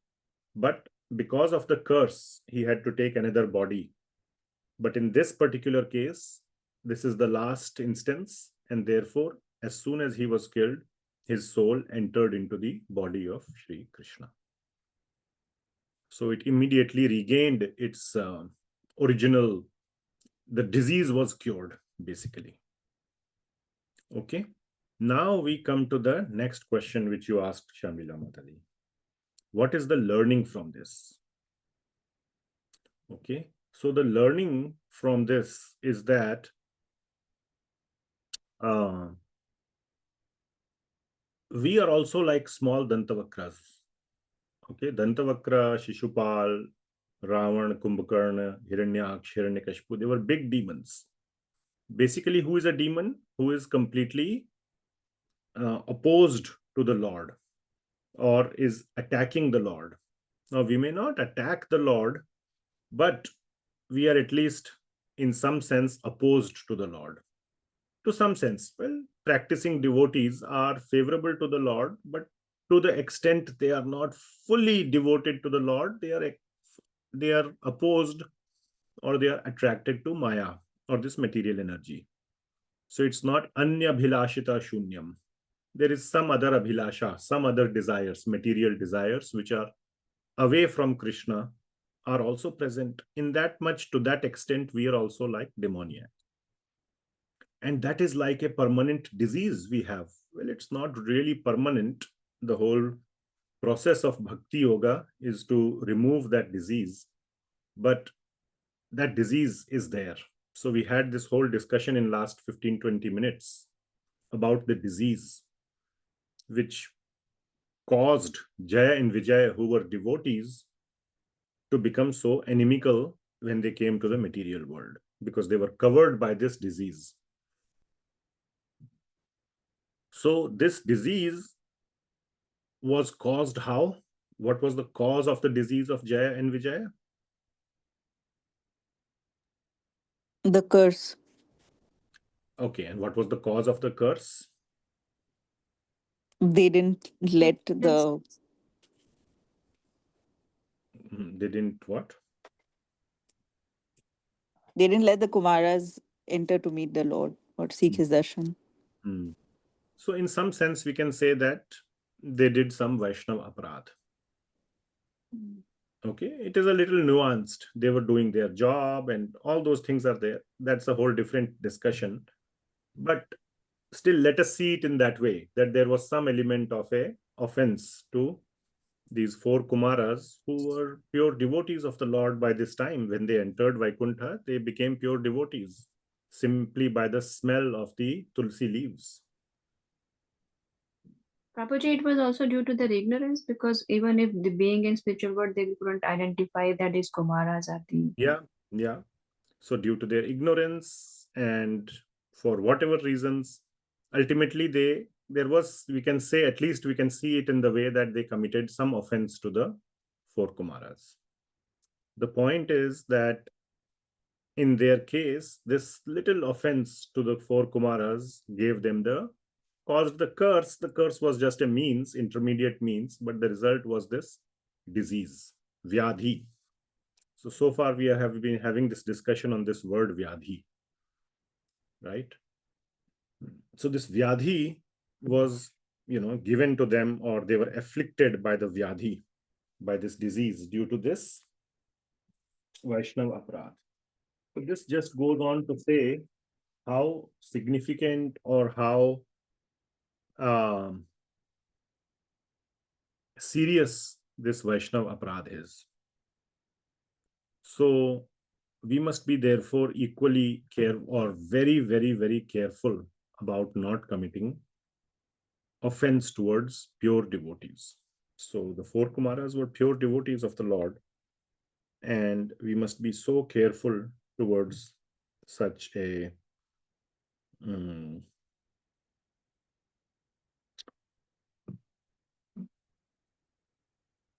but because of the curse, he had to take another body. But in this particular case, this is the last instance, and therefore, as soon as he was killed, his soul entered into the body of Sri Krishna. So it immediately regained its original, the disease was cured, basically. Okay. Now we come to the next question which you asked, Shamila Matali. What is the learning from this? Okay. So the learning from this is that we are also like small Dantavakras. Okay. Dantavakra, Shishupal, Ravan, Kumbhakarna, Hiranyaksh, Hiranyakashipu, they were big demons. Basically, who is a demon? Who is completely opposed to the Lord or is attacking the Lord. Now, we may not attack the Lord, but we are at least in some sense opposed to the Lord. To some sense, well, practicing devotees are favorable to the Lord, but to the extent they are not fully devoted to the Lord, they are opposed or they are attracted to Maya or this material energy. So it's not anya bhilashita shunyam. There is some other abhilasha, some other desires, material desires, which are away from Krishna, are also present. In that much, to that extent, we are also like demoniac. And that is like a permanent disease we have. Well, it's not really permanent. The whole process of bhakti yoga is to remove that disease. But that disease is there. So we had this whole discussion in last 15-20 minutes about the disease which caused Jay and Vijay, who were devotees, to become so inimical when they came to the material world, because they were covered by this disease. So this disease was caused how? What was the cause of the disease of Jay and Vijay? The curse. Okay, and what was the cause of the curse? They didn't let the They didn't what? they didn't let the Kumaras enter to meet the Lord or seek his darshan. So in some sense, we can say that they did some Vaishnava aparadh. Okay, it is a little nuanced. They were doing their job and all those things are there. That's a whole different discussion. But still, let us see it in that way, that there was some element of a offense to these four Kumaras who were pure devotees of the Lord by this time. When they entered Vaikuntha, they became pure devotees simply by the smell of the tulsi leaves. Prabhuji, it was also due to their ignorance, because even if the being in spiritual world, they couldn't identify that is Kumaras are the... Yeah. So due to their ignorance and for whatever reasons, ultimately we can say, at least we can see it in the way that they committed some offense to the four Kumaras. The point is that in their case, this little offense to the four Kumaras caused the curse. The curse was just a means, intermediate means, but the result was this disease, vyadhi. So far we have been having this discussion on this word vyadhi, right? So this vyadhi was, given to them, or they were afflicted by the vyadhi, by this disease due to this Vaishnava aparadh. So this just goes on to say how significant or how serious this Vaishnava aparadh is. So we must be therefore equally very, very, very careful about not committing offense towards pure devotees. So the four Kumaras were pure devotees of the Lord, and we must be so careful towards such a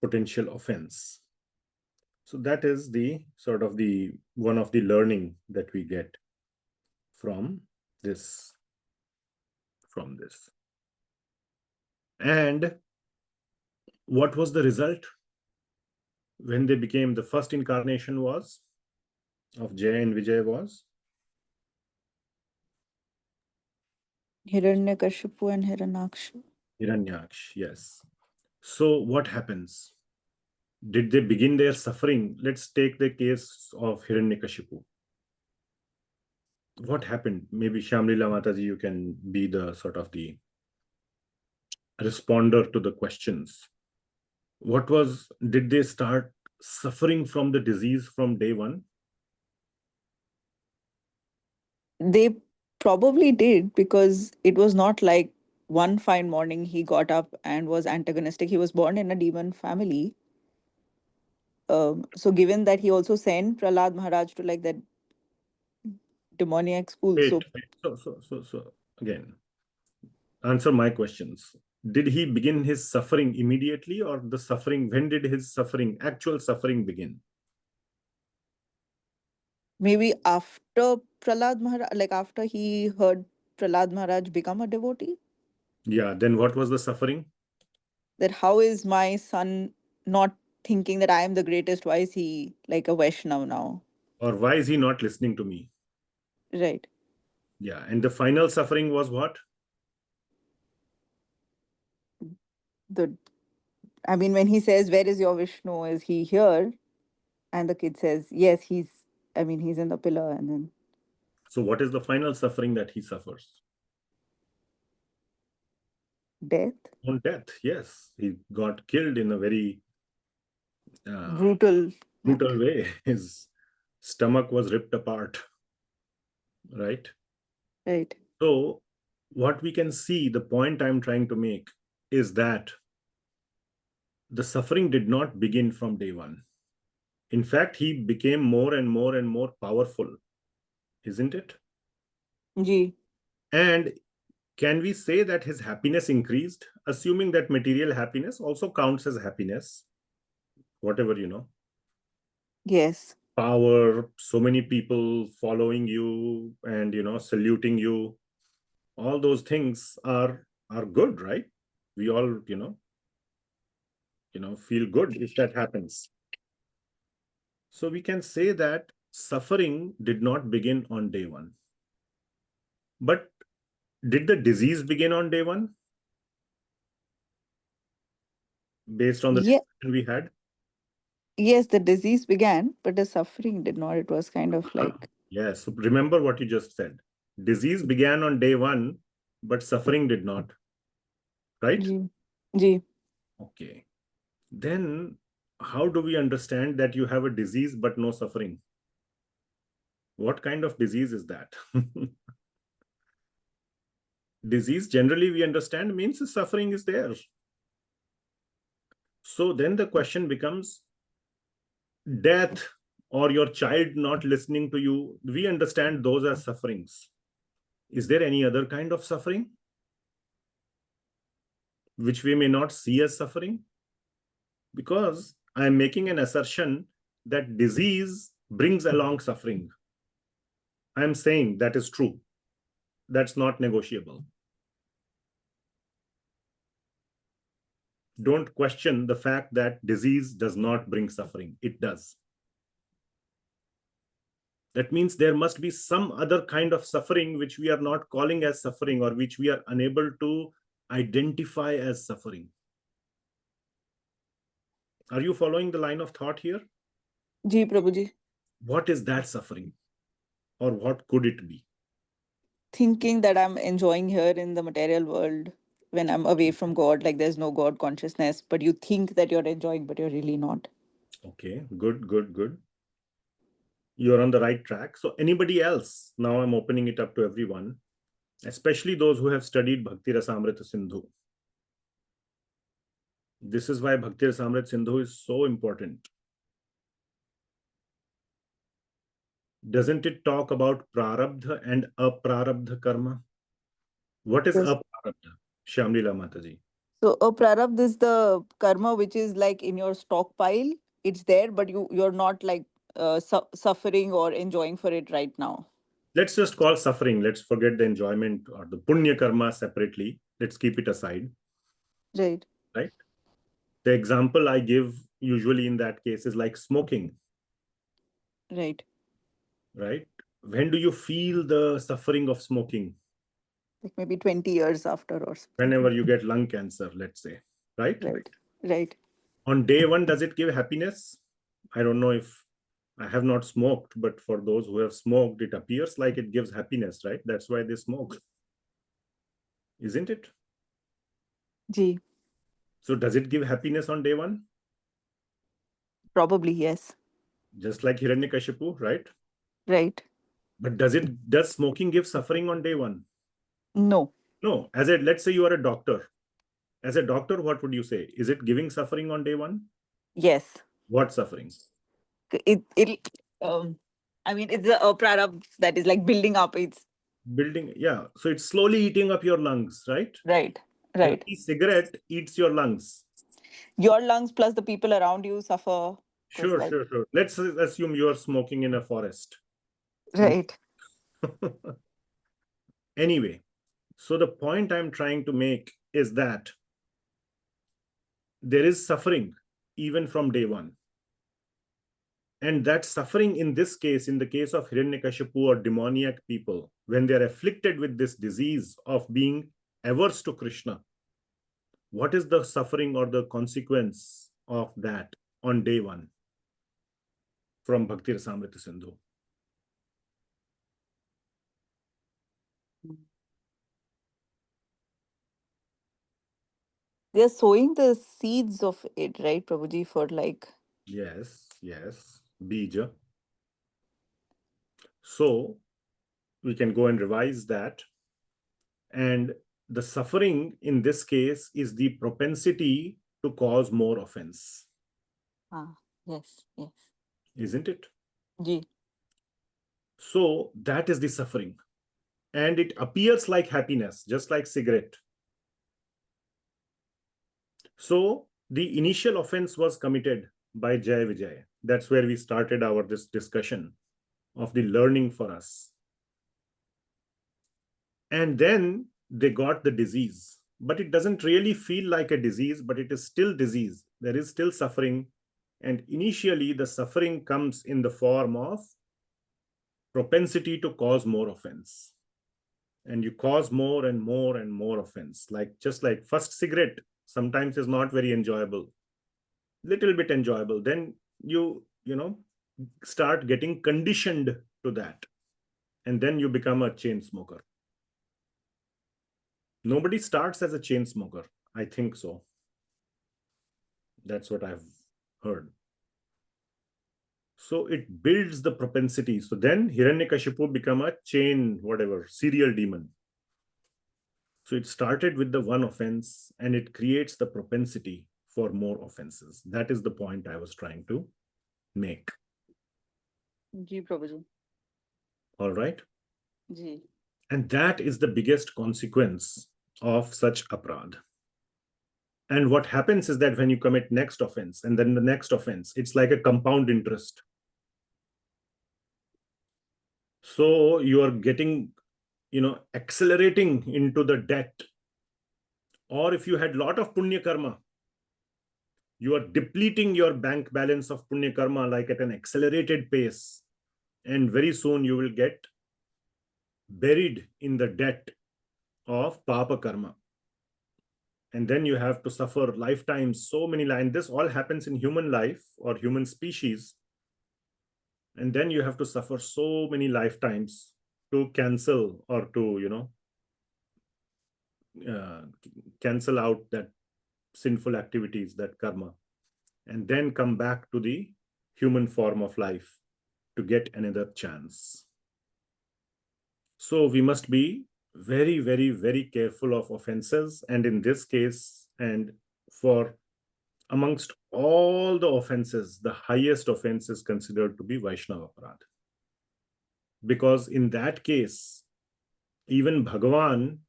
potential offense. So that is the sort of one of the learning that we get from this. And what was the result when they became, the first incarnation of Jay and Vijay was? Hiranyakashipu and Hiranyaksha. Hiranyaksh, yes. So what happens? Did they begin their suffering? Let's take the case of Hiranyakashipu. What happened? Maybe Shamlila Mataji, you can be the sort of the responder to the questions. Did they start suffering from the disease from day one? They probably did, because it was not like one fine morning he got up and was antagonistic. He was born in a demon family. So given that he also sent Prahlad Maharaj to like that demoniac school. Wait. So again, answer my questions. Did he begin his suffering immediately, or the suffering, when did his suffering, actual suffering begin? Maybe after Prahlad Maharaj, like after he heard Prahlad Maharaj become a devotee, Yeah, then what was the suffering? that how is my son not thinking that I am the greatest? Why is he like a Vaishnav now? Or why is he not listening to me? Right. Yeah, and the final suffering was what? I mean, when he says, "Where is your Vishnu? Is he here?" And the kid says, "Yes, he's in the pillar." And then So what is the final suffering that he suffers? death. On death, yes. He got killed in a very Brutal brutal manner. way. His stomach was ripped apart, right? Right. So what we can see, the point I'm trying to make is that the suffering did not begin from day one. In fact, he became more and more and more powerful, isn't it? Ji. And can we say that his happiness increased, assuming that material happiness also counts as happiness? Whatever, Yes. power, so many people following you and, saluting you, all those things are good, right? We all, feel good if that happens. So we can say that suffering did not begin on day one. But did the disease begin on day one? Based on the Yeah. discussion we had? Yes, the disease began, but the suffering did not. It was kind of like. Yes. So remember what you just said. Disease began on day one, but suffering did not. Right? Ji. Ji. Okay. Then how do we understand that you have a disease but no suffering? What kind of disease is that? Disease, generally we understand, means the suffering is there. So then the question becomes, death or your child not listening to you, we understand those as sufferings. Is there any other kind of suffering which we may not see as suffering? Because I am making an assertion that disease brings along suffering. I am saying that is true. That's not negotiable. Don't question the fact that disease does not bring suffering. It does. That means there must be some other kind of suffering which we are not calling as suffering, or which we are unable to identify as suffering. Are you following the line of thought here? Ji, Prabhuji. What is that suffering? Or what could it be? Thinking that I'm enjoying here in the material world when I'm away from God, like there's no God consciousness, but you think that you're enjoying, but you're really not. Okay, good. You're on the right track. So anybody else? Now I'm opening it up to everyone, especially those who have studied Bhakti Rasamrita Sindhu. This is why Bhakti Rasamrita Sindhu is so important. Doesn't it talk about prarabdha and aprarabdha karma? What is Yes. aprarabdha? Shamlila Mataji. So a prarabdha is the karma which is like in your stockpile. It's there, but you're not like suffering or enjoying for it right now. Let's just call suffering. Let's forget the enjoyment or the punya karma separately. Let's keep it aside. Right. Right? The example I give usually in that case is like smoking. Right. Right? When do you feel the suffering of smoking? Like maybe 20 years after or something. Whenever you get lung cancer, let's say, right? Right. On day one, does it give happiness? I don't know if I have not smoked, but for those who have smoked, it appears like it gives happiness, right? That's why they smoke. Isn't it? Ji. So does it give happiness on day one? Probably, yes. Just like Hiranyakashipu, right? Right. But does smoking give suffering on day one? No. No. Let's say you are a doctor. As a doctor, what would you say? Is it giving suffering on day one? Yes. What suffering? I mean, it's a prarabdha that is like building up. It's Building, yeah. So it's slowly eating up your lungs, right? right. Every cigarette eats your lungs. Your lungs plus the people around you suffer. Sure. Let's assume you are smoking in a forest. Right. Anyway, so the point I'm trying to make is that there is suffering even from day one. And that suffering in this case, in the case of Hiranyakashipu or demoniac people, when they are afflicted with this disease of being averse to Krishna, what is the suffering or the consequence of that on day one from Bhakti Rasamrita Sindhu? They're sowing the seeds of it, right, Prabhuji, for like... Yes, bija. So we can go and revise that. And the suffering in this case is the propensity to cause more offense. Yes. Isn't it? Ji. So that is the suffering. And it appears like happiness, just like cigarette. So the initial offense was committed by Jay Vijay. That's where we started this discussion of the learning for us. And then they got the disease. But it doesn't really feel like a disease, but it is still disease. There is still suffering. And initially, the suffering comes in the form of propensity to cause more offense. And you cause more and more and more offense. Just like first cigarette sometimes is not very enjoyable. Little bit enjoyable. Then you start getting conditioned to that. And then you become a chain smoker. Nobody starts as a chain smoker. I think so. That's what I've heard. So it builds the propensity. So then Hiranyakashipu become a serial demon. So it started with the one offense and it creates the propensity for more offenses. That is the point I was trying to make. Ji, Prabhuji. All right. Ji. And that is the biggest consequence of such aparadh. And what happens is that when you commit next offense and then the next offense, it's like a compound interest. So you are getting, accelerating into the debt. Or if you had a lot of punya karma, you are depleting your bank balance of punya karma like at an accelerated pace. And very soon you will get buried in the debt of papa karma. And then you have to suffer lifetimes, so many lives. This all happens in human life or human species. And then you have to suffer so many lifetimes to cancel or to, cancel out that sinful activities, that karma, and then come back to the human form of life to get another chance. So we must be very, very, very careful of offenses. And in this case, and for amongst all the offenses, the highest offense is considered to be Vaishnava aparadh. Because in that case, even Bhagavan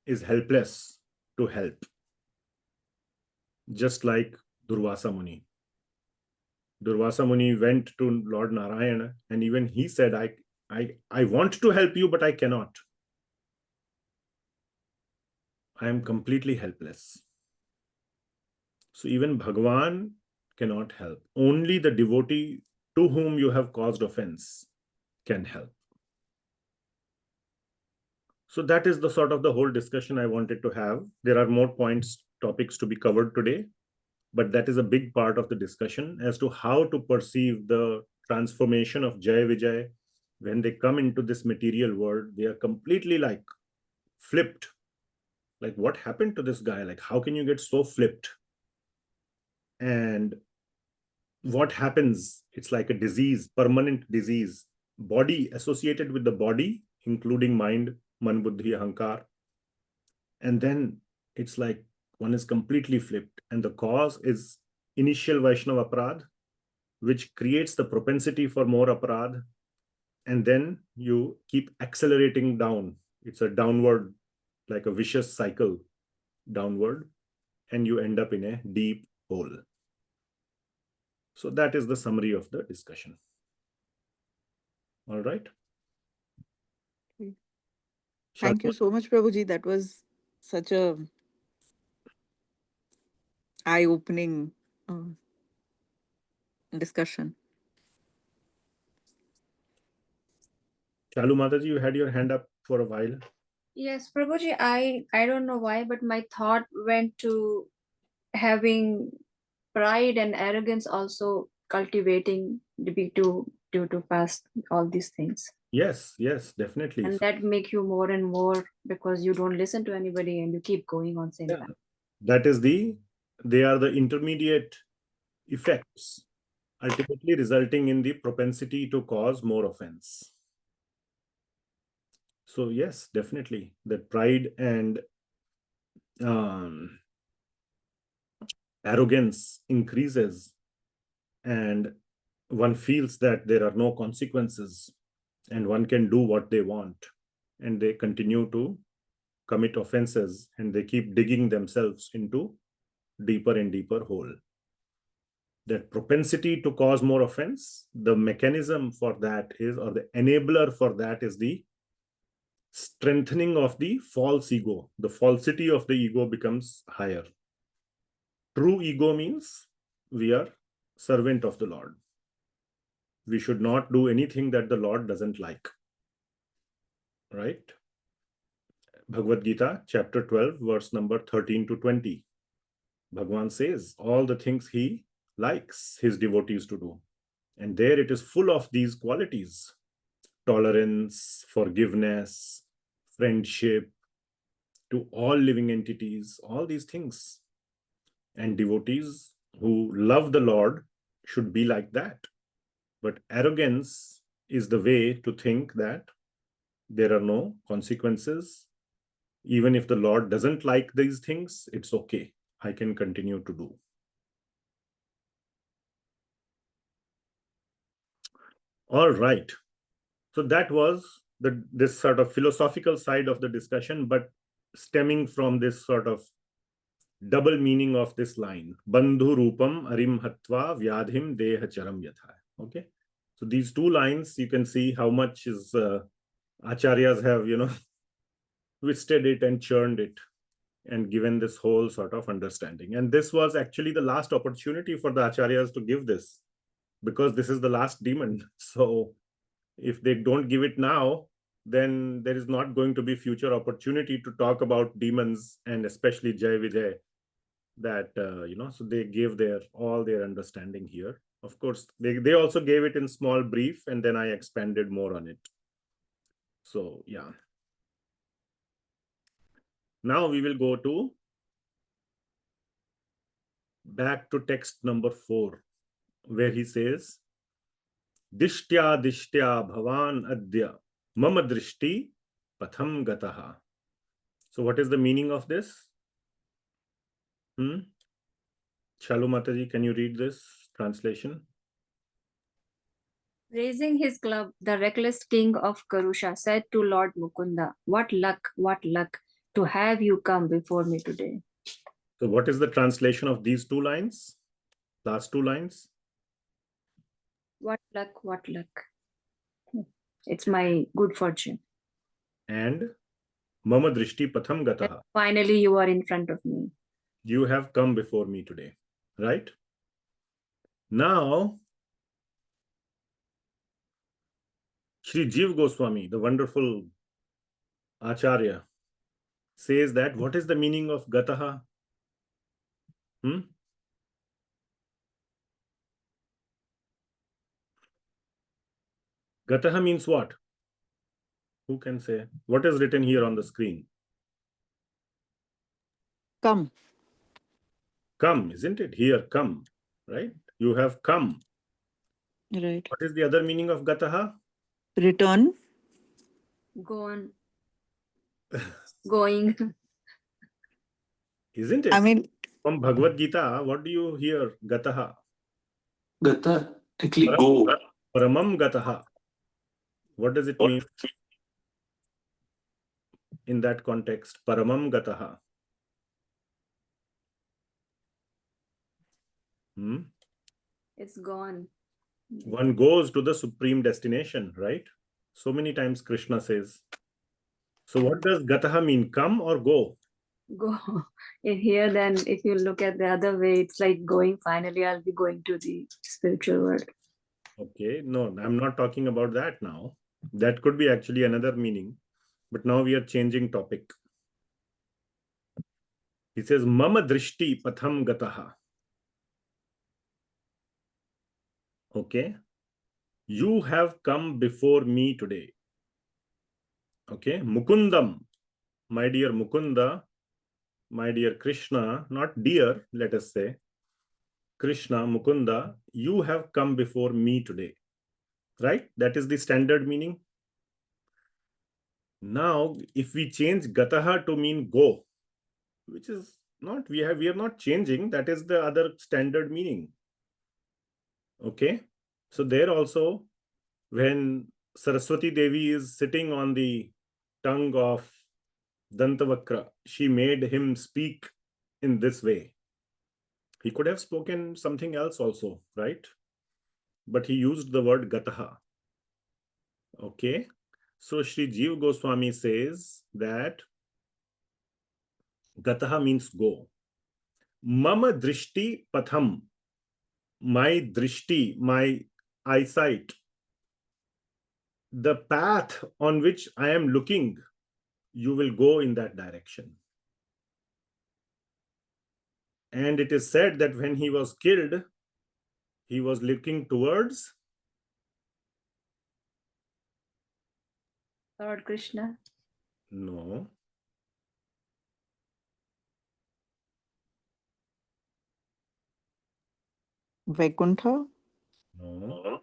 is helpless to help. Just like Durvasa Muni. Durvasa Muni went to Lord Narayana and even he said, I want to help you, but I cannot. I am completely helpless. So even Bhagavan cannot help. Only the devotee to whom you have caused offense can help. So that is the sort of the whole discussion I wanted to have. There are more topics to be covered today, but that is a big part of the discussion as to how to perceive the transformation of Jay Vijay. When they come into this material world, they are completely like flipped. Like, what happened to this guy? Like, how can you get so flipped? And what happens? It's like a disease, permanent disease, body associated with the body, including mind, man, buddhi, ahankar. And then it's like one is completely flipped. And the cause is initial Vaishnava aparadh, which creates the propensity for more aparadh. And then you keep accelerating down. It's a downward, like a vicious cycle downward, and you end up in a deep hole. So that is the summary of the discussion. All right. Thank you so much, Prabhuji. That was such a eye-opening discussion. Chalu Mataji, you had your hand up for a while. Yes, Prabhuji, I don't know why, but my thought went to having pride and arrogance also cultivating due to past all these things. Yes, yes, definitely. And that make you more and more, because you don't listen to anybody and you keep going on same time. That is they are the intermediate effects, ultimately resulting in the propensity to cause more offense. So yes, definitely, that pride and arrogance increases, and one feels that there are no consequences and one can do what they want, and they continue to commit offenses, and they keep digging themselves into deeper and deeper hole. That propensity to cause more offense, the mechanism for that is, or the enabler for that is the strengthening of the false ego. The falsity of the ego becomes higher. True ego means we are servant of the Lord. We should not do anything that the Lord doesn't like. Right? Bhagavad Gita, chapter 12, verse number 13 to 20. Bhagavan says all the things he likes his devotees to do. And there it is full of these qualities: tolerance, forgiveness, friendship to all living entities, all these things. And devotees who love the Lord should be like that. But arrogance is the way to think that there are no consequences. Even if the Lord doesn't like these things, it's okay. I can continue to do. All right. So that was this sort of philosophical side of the discussion, but stemming from this sort of double meaning of this line, bandhu-rūpam ariṁ hatvā vyadhim dehacharam yatha. Okay. So these two lines, you can see how much is acharyas have, twisted it and churned it and given this whole sort of understanding. And this was actually the last opportunity for the acharyas to give this, because this is the last demon. So if they don't give it now, then there is not going to be future opportunity to talk about demons, and especially Jay Vijay, that, so they gave all their understanding here. Of course, they also gave it in small brief, and then I expanded more on it. So, yeah. Now we will go back to text number 4, where he says, dṛṣṭyā bhavan adya mama dṛṣṭi-pathaṁ gataḥ. So what is the meaning of this? Chalu Mataji, can you read this translation? Raising his club, the reckless king of Karusha said to Lord Mukunda, what luck to have you come before me today. So what is the translation of these two lines? Last two lines? What luck. It's my good fortune. And mama dṛṣṭi-pathaṁ gataḥ. Finally, you are in front of me. You have come before me today, right? Now, Shri Jiva Goswami, the wonderful Acharya says that what is the meaning of gataḥ? Gataḥ means what? Who can say? What is written here on the screen? Come. Come, isn't it? Here, come, right? You have come. Right. What is the other meaning of gataḥ? Return. Go on. Going. Isn't it? I mean, from Bhagavad Gita, what do you hear? Gataḥ. Gata, actually go. Paramam gataḥ. What does it mean in that context? Paramam gataḥ. It's gone. One goes to the supreme destination, right? So many times Krishna says. So what does gataḥ mean? Come or go? Go. In here, then if you look at the other way, it's like going, finally I'll be going to the spiritual world. Okay, no, I'm not talking about that now. That could be actually another meaning. But now we are changing topic. He says, Mama dṛṣṭi-pathaṁ gataḥ. Okay. You have come before me today. Okay. Mukundam. My dear Mukunda. My dear Krishna. Not dear, let us say. Krishna, Mukunda. You have come before me today. Right? That is the standard meaning. Now, if we change gataḥ to mean go, which is not, we are not changing. That is the other standard meaning. Okay. So there also, when Saraswati Devi is sitting on the tongue of Dantavakra, she made him speak in this way. He could have spoken something else also, right? But he used the word gataḥ. Okay. So Sri Jiva Goswami says that gataḥ means go. Mama dṛṣṭi-pathaṁ. My dṛṣṭi, my eyesight, the path on which I am looking, you will go in that direction. And it is said that when he was killed, he was looking towards Lord Krishna. No. Vaikuntha. No.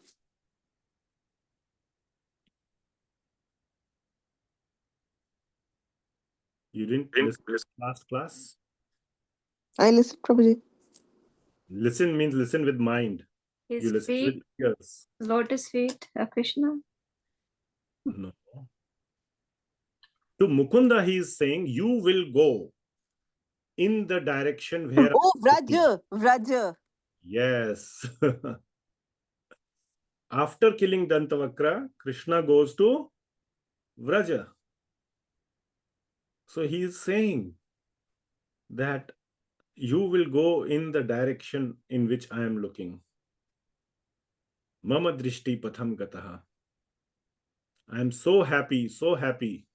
You didn't listen to last class? I listen, Prabhuji. Listen means listen with mind. You His listen feet, with ears. lotus feet of Krishna. No. To Mukunda, he is saying, you will go in the direction where Oh, I am looking. Vraja. Yes. After killing Dantavakra, Krishna goes to Vraja. So he is saying that you will go in the direction in which I am looking. Mama dṛṣṭi-pathaṁ gataḥ. I am so happy, so happy.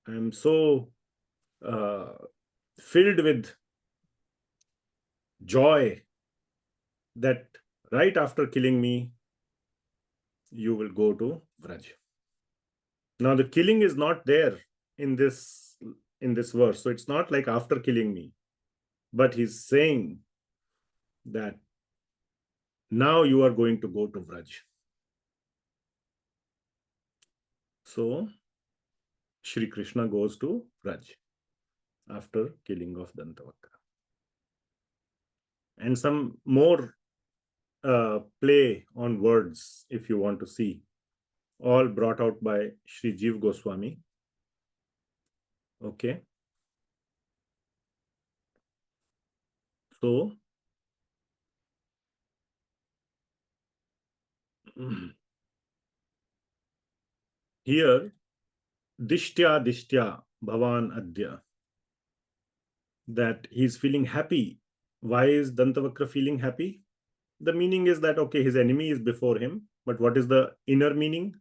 I am so filled with joy that right after killing me, you will go to Vraj. Now the killing is not there in this verse. So it's not like after killing me. But he's saying that now you are going to go to Vraj. So Sri Krishna goes to Vraj after killing of Dantavakra. And some more play on words, if you want to see, all brought out by Sri Jiva Goswami. Okay. So, here, diṣṭyā bhavan adya, that he's feeling happy. Why is Dantavakra feeling happy? The meaning is that, okay, his enemy is before him, but what is the inner meaning?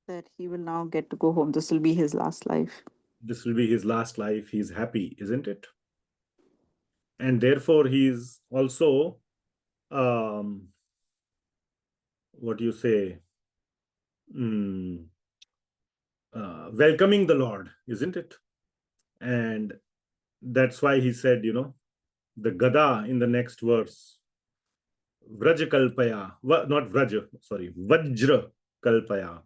That he will now get to go home. This will be his last life. This will be his last life. He's happy, isn't it? And therefore, he's also, what you say, welcoming the Lord, isn't it? And that's why he said, the gada in the next verse, Vraj kalpaya, not Vraj, sorry, Vajra kalpaya,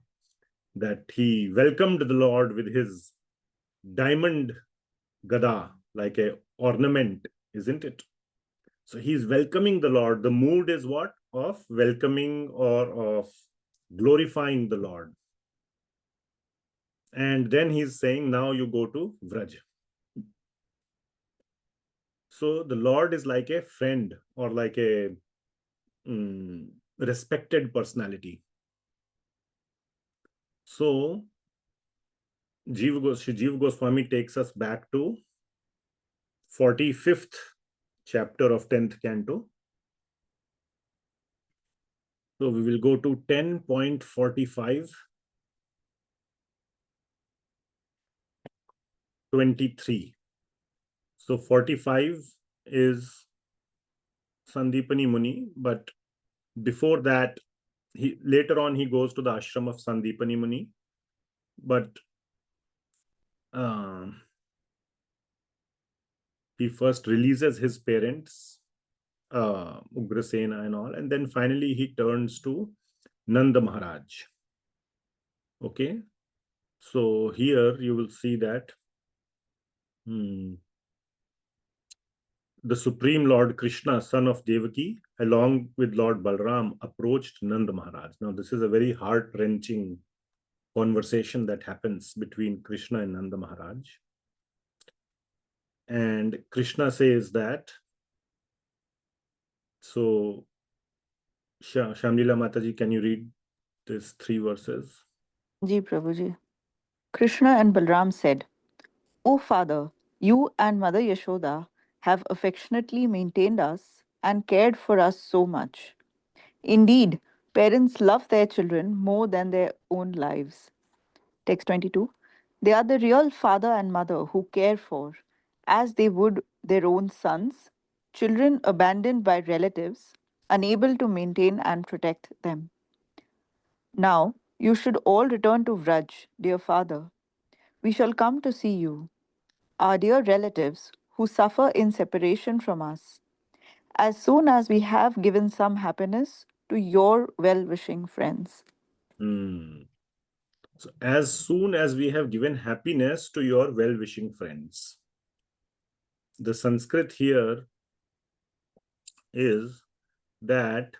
that he welcomed the Lord with his diamond gada, like a ornament, isn't it? So he's welcoming the Lord. The mood is what? Of welcoming or of glorifying the Lord. And then he's saying, now you go to Vraj. So the Lord is like a friend or like a respected personality. So Sri Jiva Goswami takes us back to 45th chapter of 10th canto. So we will go to 10.45, 23. So 45 is Sandipani Muni, but before that, later on he goes to the ashram of Sandipani Muni, but he first releases his parents, Ugrasena and all, and then finally he turns to Nanda Maharaj. Okay, so here you will see that the Supreme Lord Krishna, son of Devaki, along with Lord Balram, approached Nanda Maharaj. Now, this is a very heart-wrenching conversation that happens between Krishna and Nanda Maharaj. And Krishna says that, so Shamlila Mataji, can you read these 3 verses? Ji Prabhuji. Krishna and Balram said, O Father, you and Mother Yashoda have affectionately maintained us and cared for us so much. Indeed, parents love their children more than their own lives. Text 22. They are the real father and mother who care for, as they would their own sons, children abandoned by relatives, unable to maintain and protect them. Now, you should all return to Vraj, dear father. We shall come to see you, our dear relatives who suffer in separation from us, as soon as we have given some happiness to your well wishing friends. So, as soon as we have given happiness to your well wishing friends. The Sanskrit here is that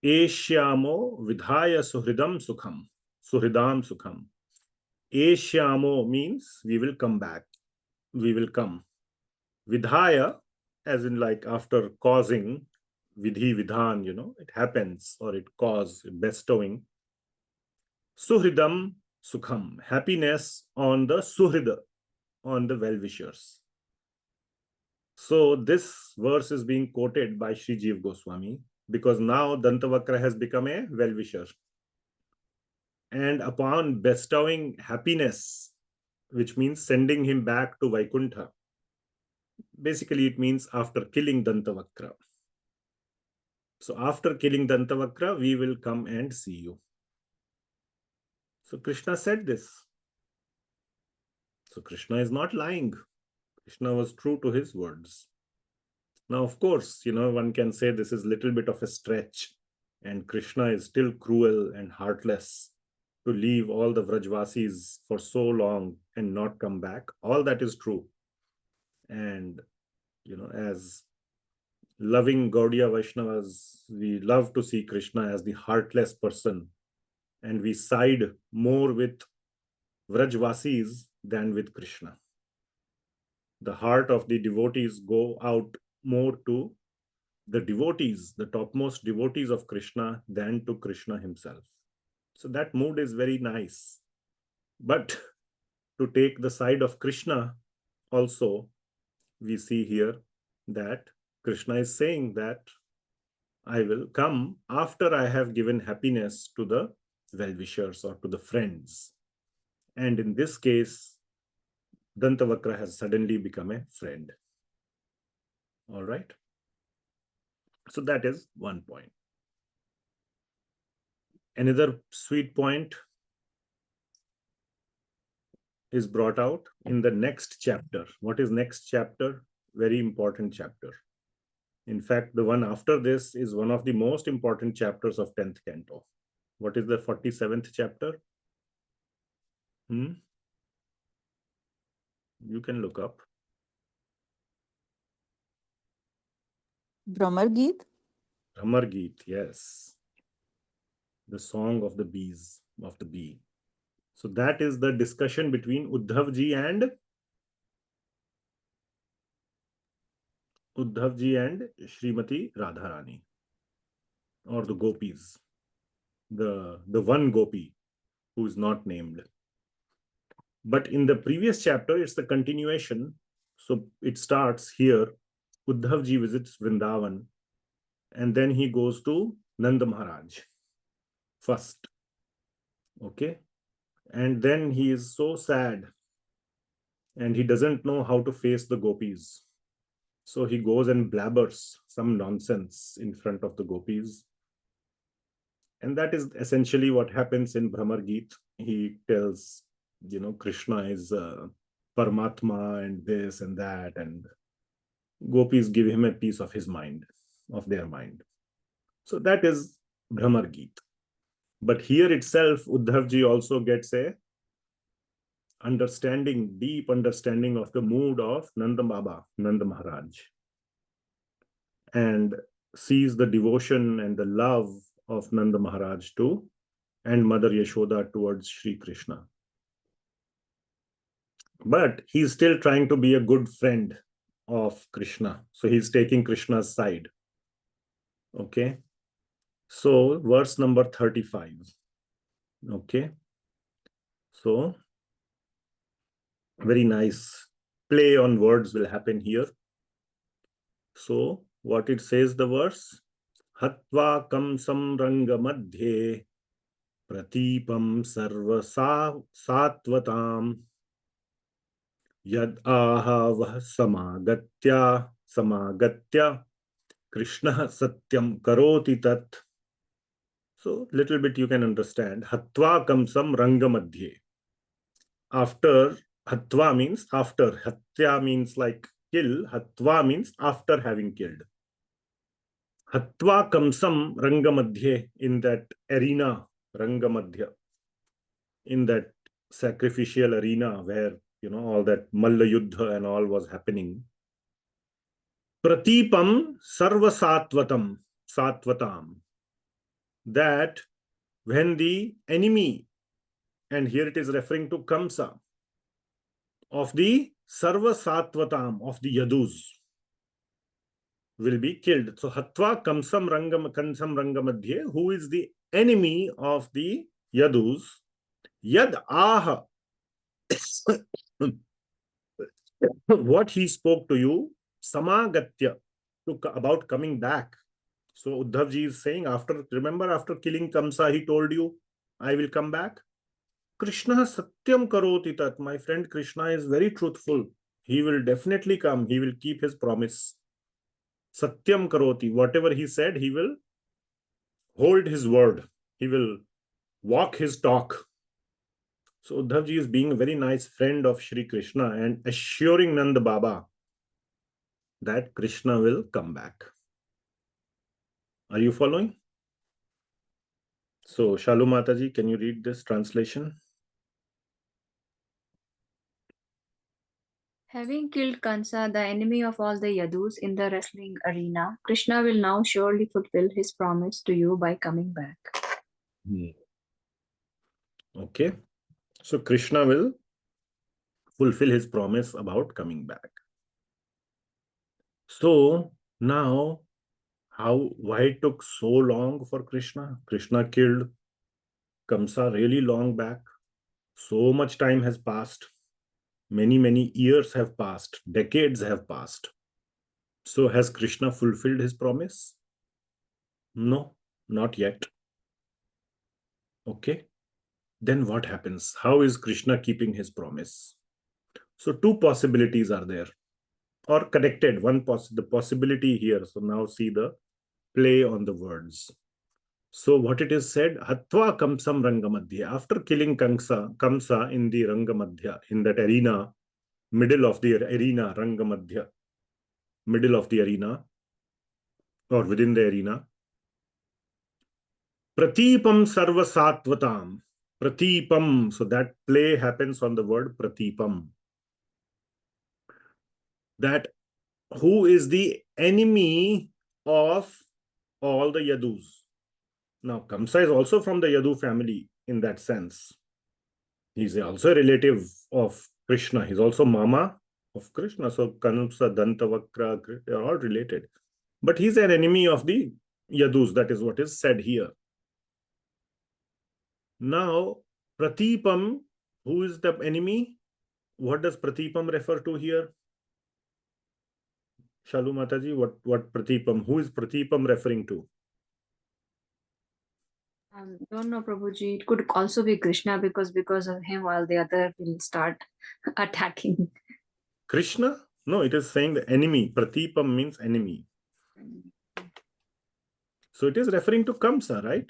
Eshyamo vidhaya suhridam sukham. Eshyamo means we will come back. We will come. Vidhaya, as in like after causing, vidhi vidhan, it happens or it cause, bestowing. Suhridam sukham, happiness on the suhrida, on the well-wishers. So this verse is being quoted by Sri Jiva Goswami because now Dantavakra has become a well-wisher. And upon bestowing happiness, which means sending him back to Vaikuntha, basically it means after killing Dantavakra. So after killing Dantavakra, we will come and see you. So Krishna said this. So Krishna is not lying. Krishna was true to his words. Now, of course, one can say this is a little bit of a stretch, and Krishna is still cruel and heartless to leave all the Vrajvasis for so long and not come back. All that is true. And, as loving Gaudiya Vaishnavas, we love to see Krishna as the heartless person, and we side more with Vrajvasis than with Krishna. The heart of the devotees go out more to the devotees, the topmost devotees of Krishna, than to Krishna himself. So that mood is very nice. But to take the side of Krishna, also, we see here that Krishna is saying that I will come after I have given happiness to the well-wishers or to the friends. And in this case, Dantavakra has suddenly become a friend. All right. So that is one point. Another sweet point is brought out in the next chapter. What is next chapter? Very important chapter. In fact, the one after this is one of the most important chapters of 10th canto. What is the 47th chapter? You can look up. Brahmar Geet? Brahmar Geet, yes. The song of the bees, of the bee. So that is the discussion between Uddhavji and Srimati Radharani, or the gopis, the one gopi who is not named. But in the previous chapter, it's the continuation. So it starts here. Uddhavji visits Vrindavan, and then he goes to Nanda Maharaj first. Okay. And then he is so sad, and he doesn't know how to face the gopis. So he goes and blabbers some nonsense in front of the gopis. And that is essentially what happens in Brahmar Geet. He tells, Krishna is Paramatma and this and that, and gopis give him a piece of his mind, of their mind. So that is Brahmar Geet. But here itself, Uddhavji also gets a deep understanding of the mood of Nanda Baba, Nanda Maharaj, and sees the devotion and the love of Nanda Maharaj and Mother Yashoda towards Sri Krishna. But he's still trying to be a good friend of Krishna. So he's taking Krishna's side. Okay. So verse number 35. Okay. So very nice play on words will happen here. So what it says, the verse, hatvā kamsam ranga madhye pratipam sarva satvatam yad aha samagatya Krishna satyam karoti tat. So little bit you can understand. Hatvā kamsam ranga madhye. After, hatvā means after. Hatya means like kill. Hatvā means after having killed. Hatvā kamsam ranga madhye, in that arena, ranga madhya, in that sacrificial arena where, all that Malla Yuddha and all was happening. Pratipam sarva satvatam. That when the enemy, and here it is referring to Kamsa, of the sarva satvatam, of the Yadus, will be killed. So hatvā kamsam ranga madhye, who is the enemy of the Yadus, yad aha, what he spoke to you, samagatya, about coming back. So Uddhavji is saying, remember after killing Kamsa, he told you, I will come back. Krishna satyam karoti tat. My friend Krishna is very truthful. He will definitely come. He will keep his promise. Satyam karoti. Whatever he said, he will hold his word. He will walk his talk. So Uddhavji is being a very nice friend of Sri Krishna and assuring Nanda Baba that Krishna will come back. Are you following? So Shalu Mataji, can you read this translation? Having killed Kansa, the enemy of all the Yadus in the wrestling arena, Krishna will now surely fulfill his promise to you by coming back. Okay. So Krishna will fulfill his promise about coming back. So now, why it took so long for Krishna? Krishna killed Kamsa really long back. So much time has passed. Many years have passed. Decades have passed. So has Krishna fulfilled his promise? No, not yet. Okay. Then what happens? How is Krishna keeping his promise? So two possibilities are there, or connected. The possibility here. So now see the play on the words. So what it is said, hatvā kamsam rangamadhya. After killing Kamsa in the rangamadhya, in that arena, middle of the arena, rangamadhya, middle of the arena, or within the arena, pratipam sarva sattvatam. Pratipam. So that play happens on the word pratipam. That who is the enemy of all the Yadus. Now, Kamsa is also from the Yadu family in that sense. He's also a relative of Krishna. He's also Mama of Krishna. So, Kamsa, Dantavakra, they are all related. But he's an enemy of the Yadus. That is what is said here. Now, Pratipam, who is the enemy? What does Pratipam refer to here? Shalu Mataji, what Pratipam? Who is Pratipam referring to? Don't know, Prabhuji. It could also be Krishna because of him, all the other will start attacking. Krishna? No, it is saying the enemy. Pratipam means enemy. So it is referring to Kamsa, right?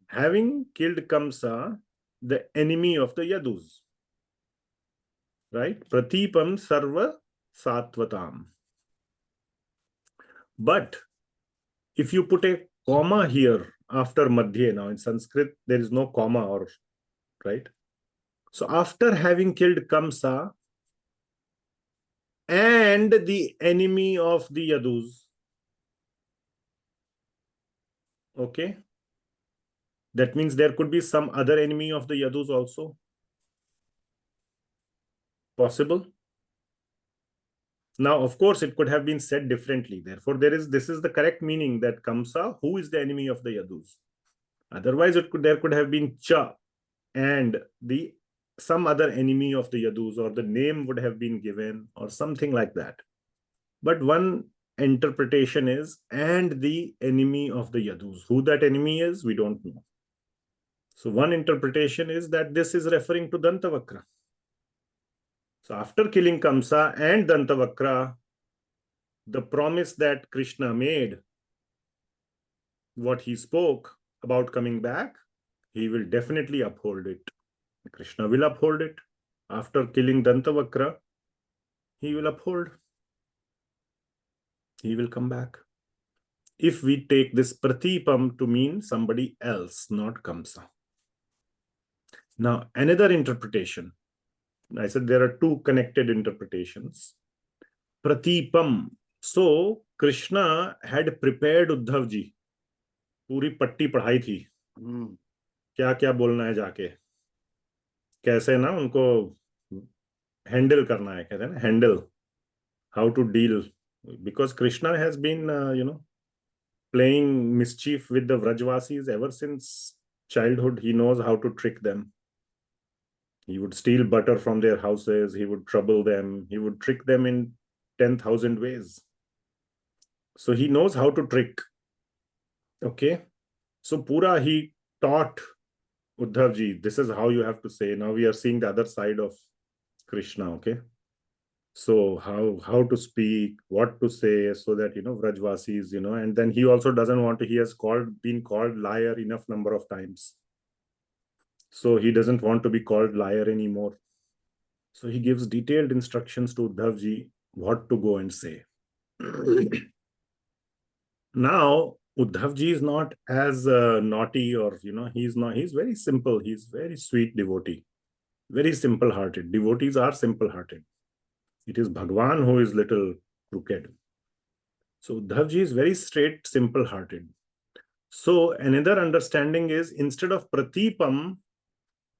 Having killed Kamsa, the enemy of the Yadus. Right? Pratipam sarva sattvatam. But if you put a comma here after madhye, now in Sanskrit there is no comma, or right? So after having killed Kamsa and the enemy of the Yadus, okay, that means there could be some other enemy of the Yadus also. Possible? Now, of course, it could have been said differently. Therefore, this is the correct meaning, that Kamsa, who is the enemy of the Yadus. Otherwise, there could have been Cha and some other enemy of the Yadus, or the name would have been given, or something like that. But one interpretation is, and the enemy of the Yadus. Who that enemy is, we don't know. So one interpretation is that this is referring to Dantavakra. So after killing Kamsa and Dantavakra, the promise that Krishna made, what he spoke about coming back, he will definitely uphold it. Krishna will uphold it. After killing Dantavakra, he will uphold. He will come back. If we take this Pratipam to mean somebody else, not Kamsa. Now, another interpretation. I said there are two connected interpretations. Pratipam. So, Krishna had prepared Uddhav ji. पूरी पट्टी पढ़ाई थी. क्या क्या बोलना है जाके, कैसे ना उनको हैंडल करना है, कहते हैं ना, handle, how to deal. Because Krishna has been, playing mischief with the Vrajvasis ever since childhood. He knows how to trick them. He would steal butter from their houses. He would trouble them. He would trick them in 10,000 ways. So he knows how to trick. Okay. So Pura, he taught Uddhav ji, this is how you have to say. Now we are seeing the other side of Krishna. Okay. So how to speak, what to say, so that, Vrajvasis, and then he also doesn't want to, he has been called liar enough number of times. So he doesn't want to be called liar anymore. So he gives detailed instructions to Uddhav ji what to go and say. Now, Uddhav ji is not as naughty, or, he's very simple. He's very sweet devotee, very simple-hearted. Devotees are simple-hearted. It is Bhagwan who is little crooked. So Uddhav ji is very straight, simple-hearted. So another understanding is, instead of Pratipam,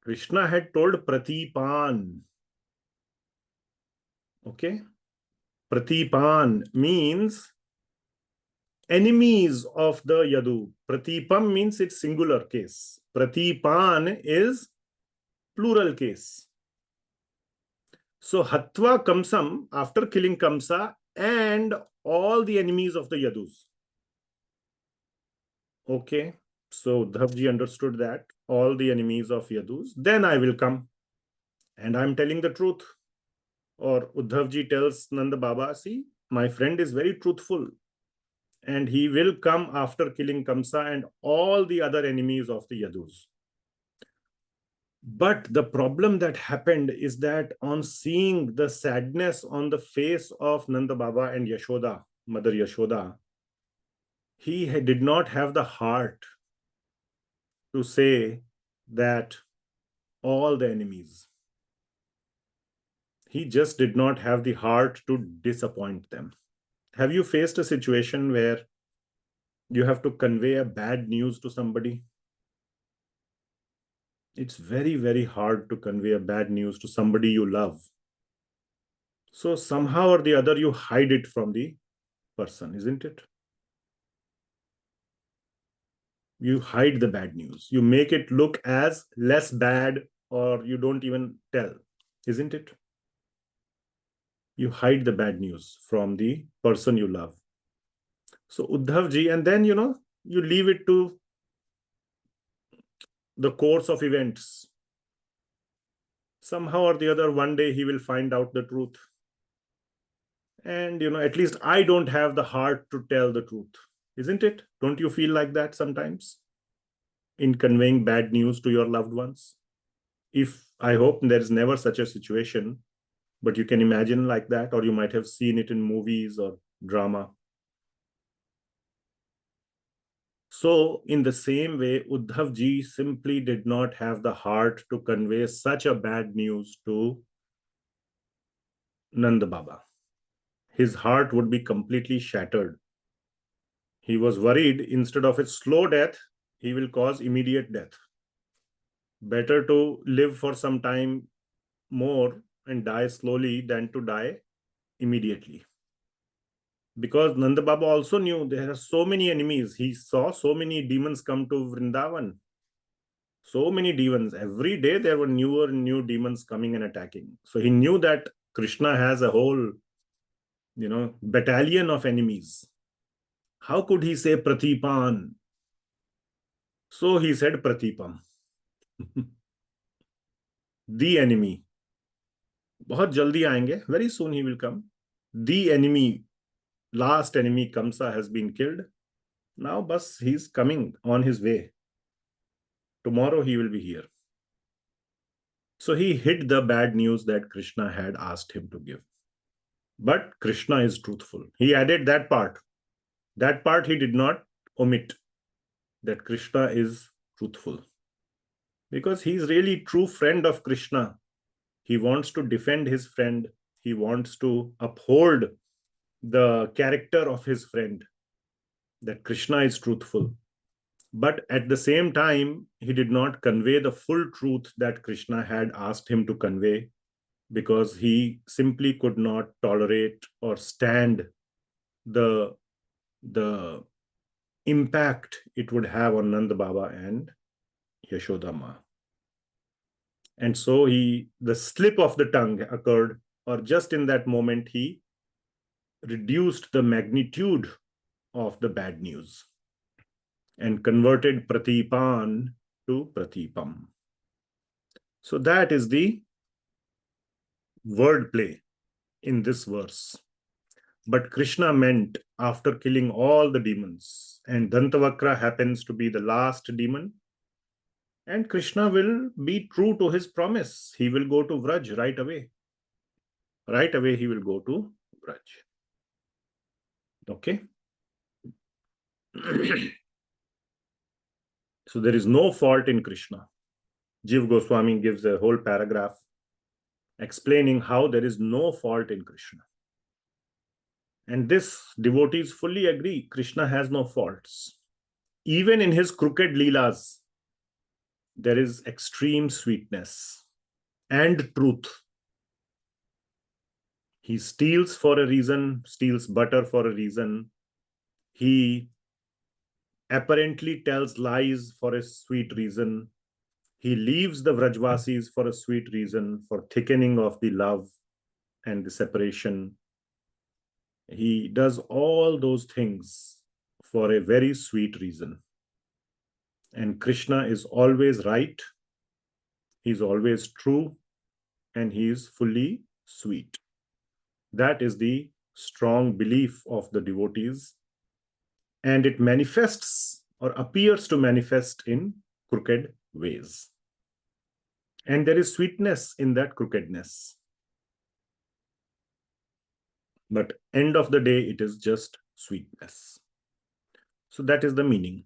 Krishna had told Pratipan. Okay? Pratipan means enemies of the Yadu. Pratipam means it's singular case. Pratipan is plural case. So hatvā Kamsam, after killing Kamsa and all the enemies of the Yadus. Okay, so Uddhavji understood that all the enemies of Yadus, then I will come and I'm telling the truth. Or Uddhavji tells Nanda Baba, see, my friend is very truthful and he will come after killing Kamsa and all the other enemies of the Yadus. But the problem that happened is that on seeing the sadness on the face of Nanda Baba and Yashoda, Mother Yashoda, he did not have the heart to say that all the enemies. He just did not have the heart to disappoint them. Have you faced a situation where you have to convey a bad news to somebody? It's very, very hard to convey a bad news to somebody you love. So somehow or the other, you hide it from the person, isn't it? You hide the bad news. You make it look as less bad, or you don't even tell, isn't it? You hide the bad news from the person you love. So Uddhavji, and then, you leave it to the course of events. Somehow or the other, one day he will find out the truth. And, at least I don't have the heart to tell the truth, isn't it? Don't you feel like that sometimes in conveying bad news to your loved ones? I hope there is never such a situation, but you can imagine like that, or you might have seen it in movies or drama. So in the same way, Uddhavji simply did not have the heart to convey such a bad news to Nanda Baba. His heart would be completely shattered. He was worried, instead of a slow death, he will cause immediate death. Better to live for some time more and die slowly than to die immediately. Because Nanda Baba also knew there are so many enemies. He saw so many demons come to Vrindavan. So many demons. Every day there were new demons coming and attacking. So he knew that Krishna has a whole, battalion of enemies. How could he say Pratipan? So he said Pratipam. The enemy. बहुत जल्दी आएंगे. Very soon he will come. The enemy, last enemy Kamsa has been killed. Now bas he's coming on his way. Tomorrow he will be here. So he hid the bad news that Krishna had asked him to give. But Krishna is truthful. He added that part. That part he did not omit, that Krishna is truthful. Because he is really true friend of Krishna. He wants to defend his friend. He wants to uphold the character of his friend, that Krishna is truthful. But at the same time, he did not convey the full truth that Krishna had asked him to convey, because he simply could not tolerate or stand the impact it would have on Nanda Baba and Yashoda Ma. And so the slip of the tongue occurred, or just in that moment, he reduced the magnitude of the bad news and converted Pratipan to Pratipam. So that is the wordplay in this verse. But Krishna meant after killing all the demons, and Dantavakra happens to be the last demon, and Krishna will be true to his promise. He will go to Vraj right away. Right away he will go to Vraj. Okay? So there is no fault in Krishna. Jiva Goswami gives a whole paragraph explaining how there is no fault in Krishna. And this devotees fully agree. Krishna has no faults. Even in his crooked leelas, there is extreme sweetness and truth. He steals for a reason, steals butter for a reason. He apparently tells lies for a sweet reason. He leaves the Vrajvasis for a sweet reason, for thickening of the love and the separation. He does all those things for a very sweet reason. And Krishna is always right, he's always true, and he is fully sweet. That is the strong belief of the devotees, and it manifests or appears to manifest in crooked ways. And there is sweetness in that crookedness. But end of the day, it is just sweetness. So that is the meaning.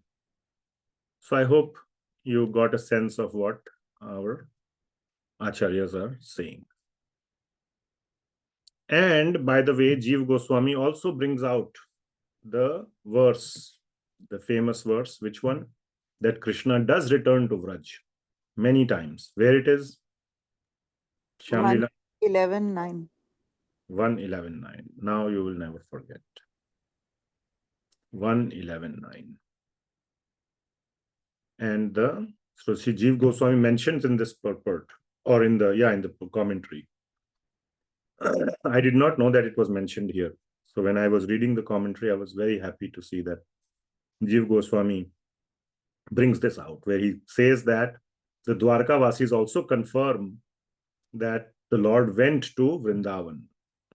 So I hope you got a sense of what our acharyas are saying. And by the way, Jiva Goswami also brings out the verse, the famous verse, which one? That Krishna does return to Vraj many times. Where it is? Shamlila 111.9. 111.9. Now you will never forget. 111.9. And so Sri Jiva Goswami mentions in this purport, or in the commentary. I did not know that it was mentioned here. So when I was reading the commentary, I was very happy to see that Jiva Goswami brings this out, where he says that the Dwarka Vasis also confirm that the Lord went to Vrindavan.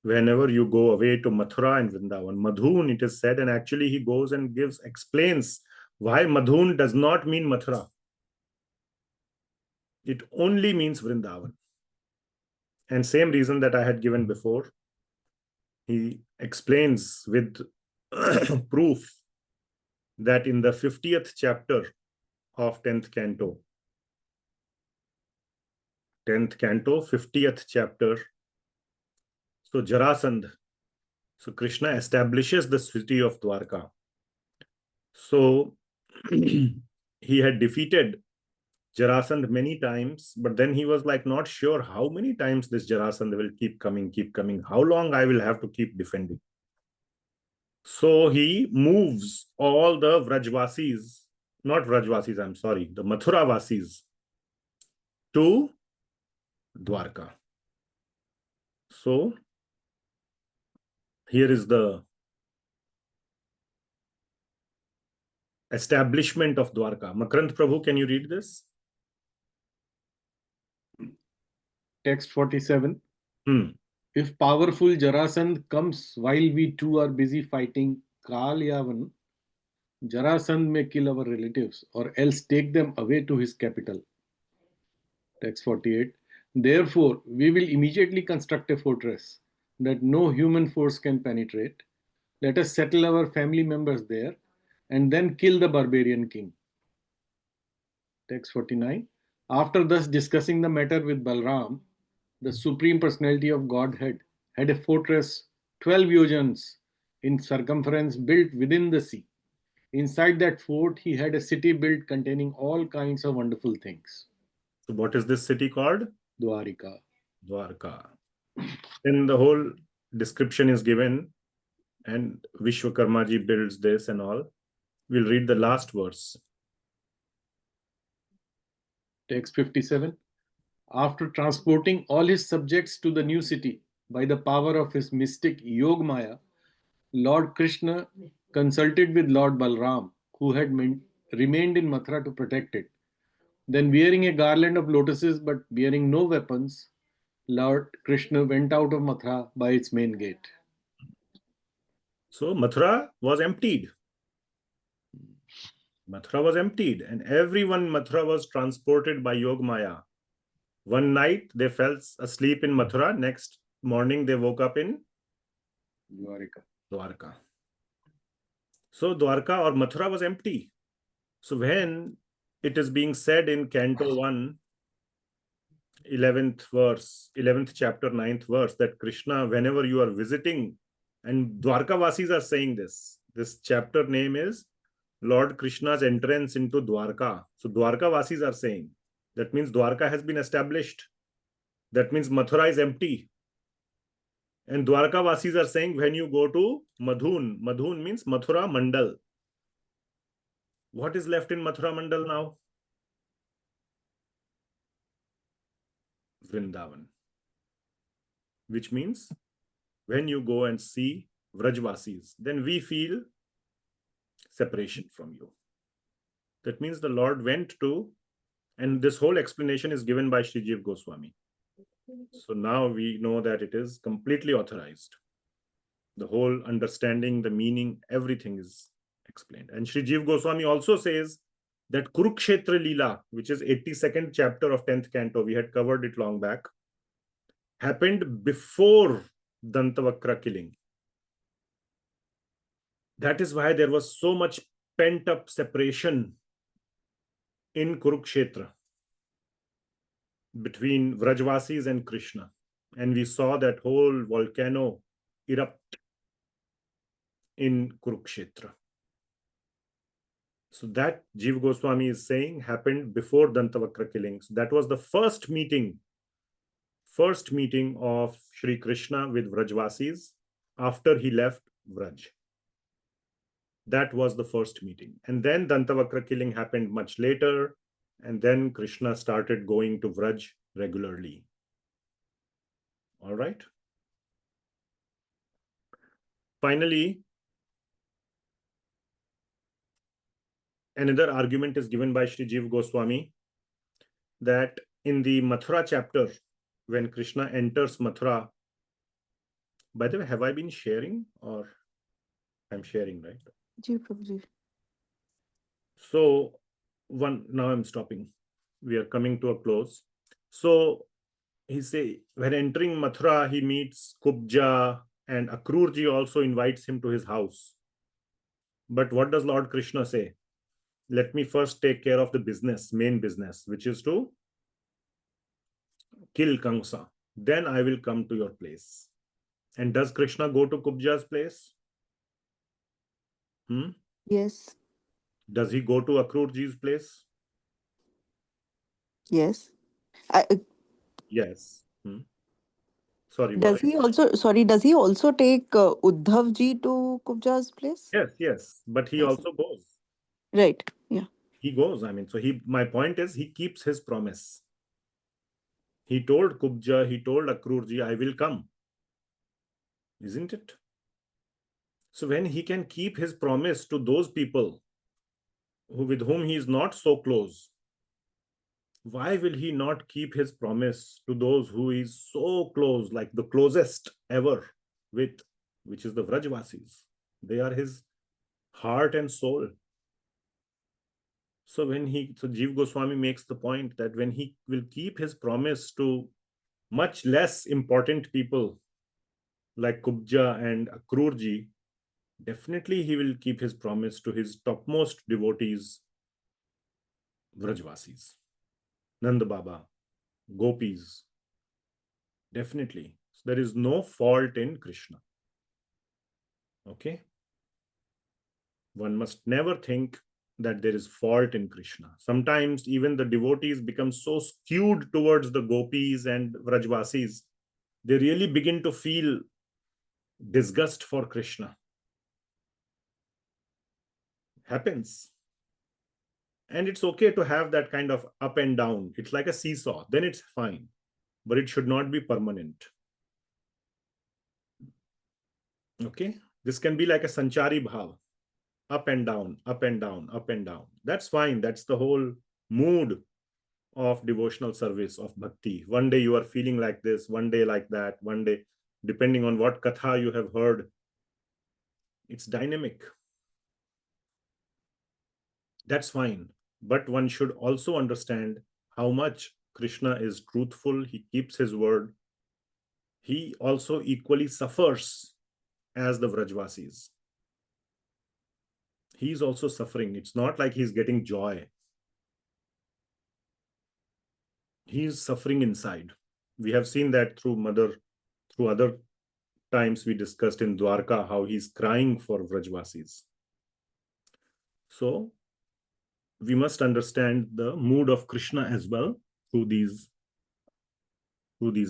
Whenever you go away to Mathura and Vrindavan, Madhun, it is said, and actually he goes and explains why Madhun does not mean Mathura. It only means Vrindavan. And same reason that I had given before, he explains with proof that in the 50th chapter of 10th canto, 50th chapter, so Jarasandha, so Krishna establishes the city of Dwarka. So he had defeated Jarasandha many times, but then he was like not sure how many times this Jarasandha will keep coming, how long I will have to keep defending. So he moves all the Vrajvasis, not Vrajvasis, I'm sorry, the Mathura Vasis to Dwarka. So here is the establishment of Dwarka. Makarand Prabhu, can you read this? Text 47. If powerful Jarasandh comes while we two are busy fighting Kalyavan, Jarasandh may kill our relatives or else take them away to his capital. Text 48. Therefore, we will immediately construct a fortress that no human force can penetrate. Let us settle our family members there and then kill the barbarian king. Text 49. After thus discussing the matter with Balram, the Supreme Personality of Godhead had a fortress 12 yojans in circumference built within the sea. Inside that fort, he had a city built containing all kinds of wonderful things. So what is this city called? Dwarika. Then the whole description is given, and Vishwakarmaji builds this and all. We'll read the last verse. Text 57. After transporting all his subjects to the new city by the power of his mystic Yogmaya, Lord Krishna consulted with Lord Balram, who had remained in Mathura to protect it. Then, wearing a garland of lotuses but bearing no weapons, Lord Krishna went out of Mathura by its main gate. So Mathura was emptied. And everyone in Mathura was transported by Yogmaya. One night they fell asleep in Mathura. Next morning they woke up in Dwarka. So Dwarka or Mathura was empty. So when it is being said in Canto 1, 11th chapter, 9th verse, that Krishna, whenever you are visiting, and Dwarka Vasis are saying this chapter name is Lord Krishna's entrance into Dwarka. So Dwarka Vasis are saying, that means Dwarka has been established. That means Mathura is empty. And Dwarka Vasis are saying, when you go to Madhun means Mathura Mandal. What is left in Mathura Mandal now? Vrindavan. Which means when you go and see Vrajvasis, then we feel separation from you. That means the Lord went to, and this whole explanation is given by Sri Jiva Goswami. So now we know that it is completely authorized. The whole understanding, the meaning, everything is explained. And Sri Jiva Goswami also says that Kurukshetra Leela, which is 82nd chapter of 10th canto, we had covered it long back, happened before Dantavakra killing. That is why there was so much pent-up separation in Kurukshetra between Vrajvasis and Krishna. And we saw that whole volcano erupt in Kurukshetra. So that Jiva Goswami is saying happened before Dantavakra killing. So that was the first meeting of Sri Krishna with Vrajvasis after he left Vraj. That was the first meeting. And then Dantavakra killing happened much later. And then Krishna started going to Vraj regularly. All right. Finally, another argument is given by Sri Jiva Goswami that in the Mathura chapter, when Krishna enters Mathura, by the way, have I been sharing or I'm sharing, right? Ji, Prabhuji. So now I'm stopping. We are coming to a close. So he say when entering Mathura, he meets Kubja, and Akrura also invites him to his house. But what does Lord Krishna say? Let me first take care of the business, main business, which is to kill Kamsa. Then I will come to your place. And does Krishna go to Kubja's place? Yes. Does he go to Akrura's place? Yes. Yes. Sorry, Does he also take Uddhav ji to Kubja's place? Yes. But he Yes. also goes. Right. Yeah. He goes. I mean, so my point is he keeps his promise. He told Kubja, he told Akrura, I will come. Isn't it? So when he can keep his promise to those people with whom he is not so close, why will he not keep his promise to those who is so close, like the closest ever with, which is the Vrajvasis? They are his heart and soul. So Jiva Goswami makes the point that when he will keep his promise to much less important people like Kubja and Akrura, definitely he will keep his promise to his topmost devotees, Vrajvasis, Nanda Baba, Gopis. Definitely. So there is no fault in Krishna. Okay? One must never think that there is fault in Krishna. Sometimes even the devotees become so skewed towards the Gopis and Vrajvasis, they really begin to feel disgust for Krishna. Happens. And it's okay to have that kind of up and down. It's like a seesaw. Then it's fine. But it should not be permanent. Okay? This can be like a sanchari bhav. Up and down, up and down, up and down. That's fine. That's the whole mood of devotional service, of bhakti. One day you are feeling like this, one day like that, one day, depending on what katha you have heard. It's dynamic. That's fine. But one should also understand how much Krishna is truthful. He keeps his word. He also equally suffers as the Vrajvasis. He is also suffering. It's not like he's getting joy. He is suffering inside. We have seen that through other times we discussed in Dwarka, how he's crying for Vrajvasis. So we must understand the mood of Krishna as well through these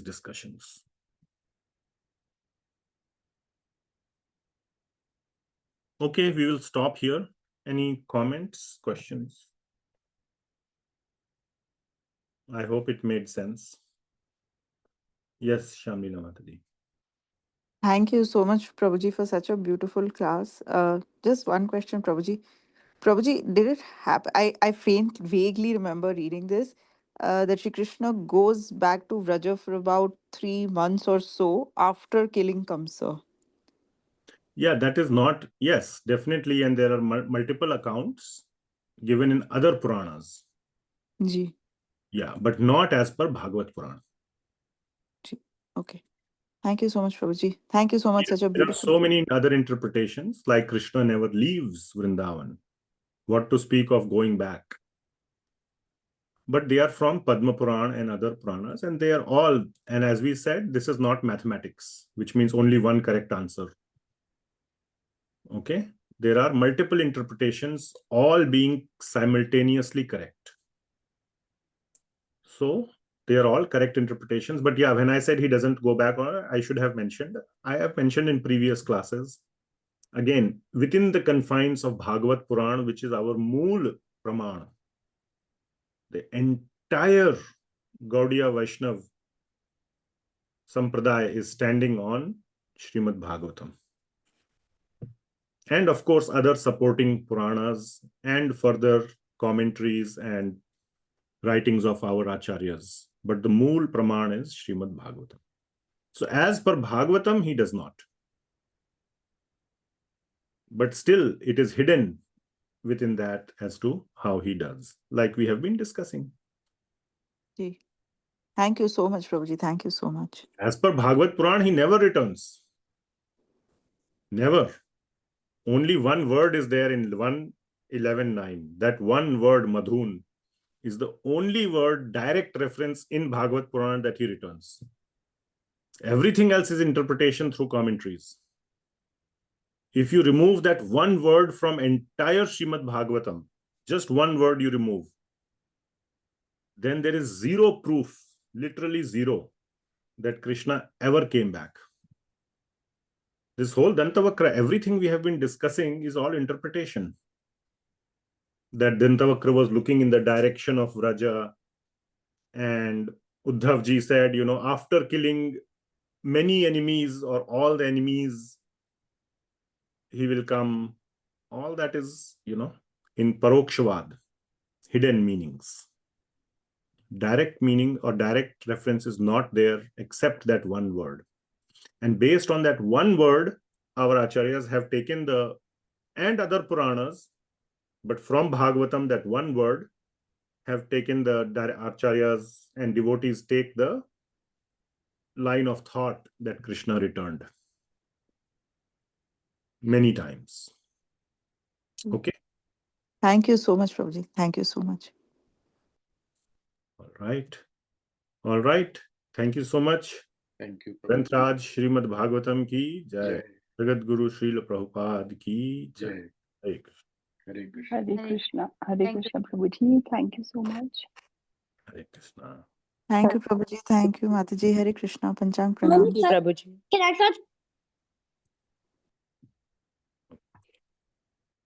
discussions. Okay, we will stop here. Any comments, questions? I hope it made sense. Yes, Shamila Matadi. Thank you so much, Prabhuji, for such a beautiful class. Just one question, Prabhuji. Prabhuji, did it happen? I vaguely remember reading this, that Sri Krishna goes back to Vraja for about 3 months or so after killing Kamsa. Yeah, that is not, yes, definitely. And there are multiple accounts given in other Puranas. Ji. Yeah, but not as per Bhagavad Purana. Ji. Okay. Thank you so much, Prabhuji. Thank you so much. Such a There are beautiful. so many other interpretations, like Krishna never leaves Vrindavan. What to speak of going back? But they are from Padma Purana and other Puranas, and they are all, and as we said, this is not mathematics, which means only one correct answer. Okay? There are multiple interpretations, all being simultaneously correct. So they are all correct interpretations. But yeah, when I said he doesn't go back on, I should have mentioned, I have mentioned in previous classes, again, within the confines of Bhagavad Puran, which is our Mool Pramana, the entire Gaudiya Vaishnav Sampradaya is standing on Srimad Bhagavatam. And of course, other supporting Puranas and further commentaries and writings of our acharyas. But the Mool Praman is Srimad Bhagavatam. So as per Bhagavatam, he does not. But still, it is hidden within that as to how he does, like we have been discussing. Ji. Thank you so much, Prabhuji. Thank you so much. As per Bhagavad Puran, he never returns. Never. Only one word is there in 1.11.9. That one word, Madhun, is the only word, direct reference in Bhagavad Puran that he returns. Everything else is interpretation through commentaries. If you remove that one word from entire Srimad Bhagavatam, just one word you remove, then there is zero proof, literally zero, that Krishna ever came back. This whole Dantavakra, everything we have been discussing is all interpretation. That Dantavakra was looking in the direction of Vraja, and Uddhavji said, after killing many enemies or all the enemies, he will come. All that is, in Paroksavada, hidden meanings. Direct meaning or direct reference is not there except that one word. And based on that one word, our acharyas have taken and other Puranas, but from Bhagavatam, that one word, have taken the acharyas and devotees take the line of thought that Krishna returned many times. Okay? Thank you so much, Prabhuji. Thank you so much. All right. All right. Thank you so much. Thank you. Grantraj Srimad Bhagavatam ki jai. Jagat Guru Srila Prabhupada ki jai. Hare Krishna. Hare Krishna. Hare Thank Krishna, Prabhuji. Thank you so much. Hare Krishna. Thank you, Prabhuji. Thank you, Mataji. Hare Krishna. Panchang Thank Pranam. you, Prabhuji. Can I start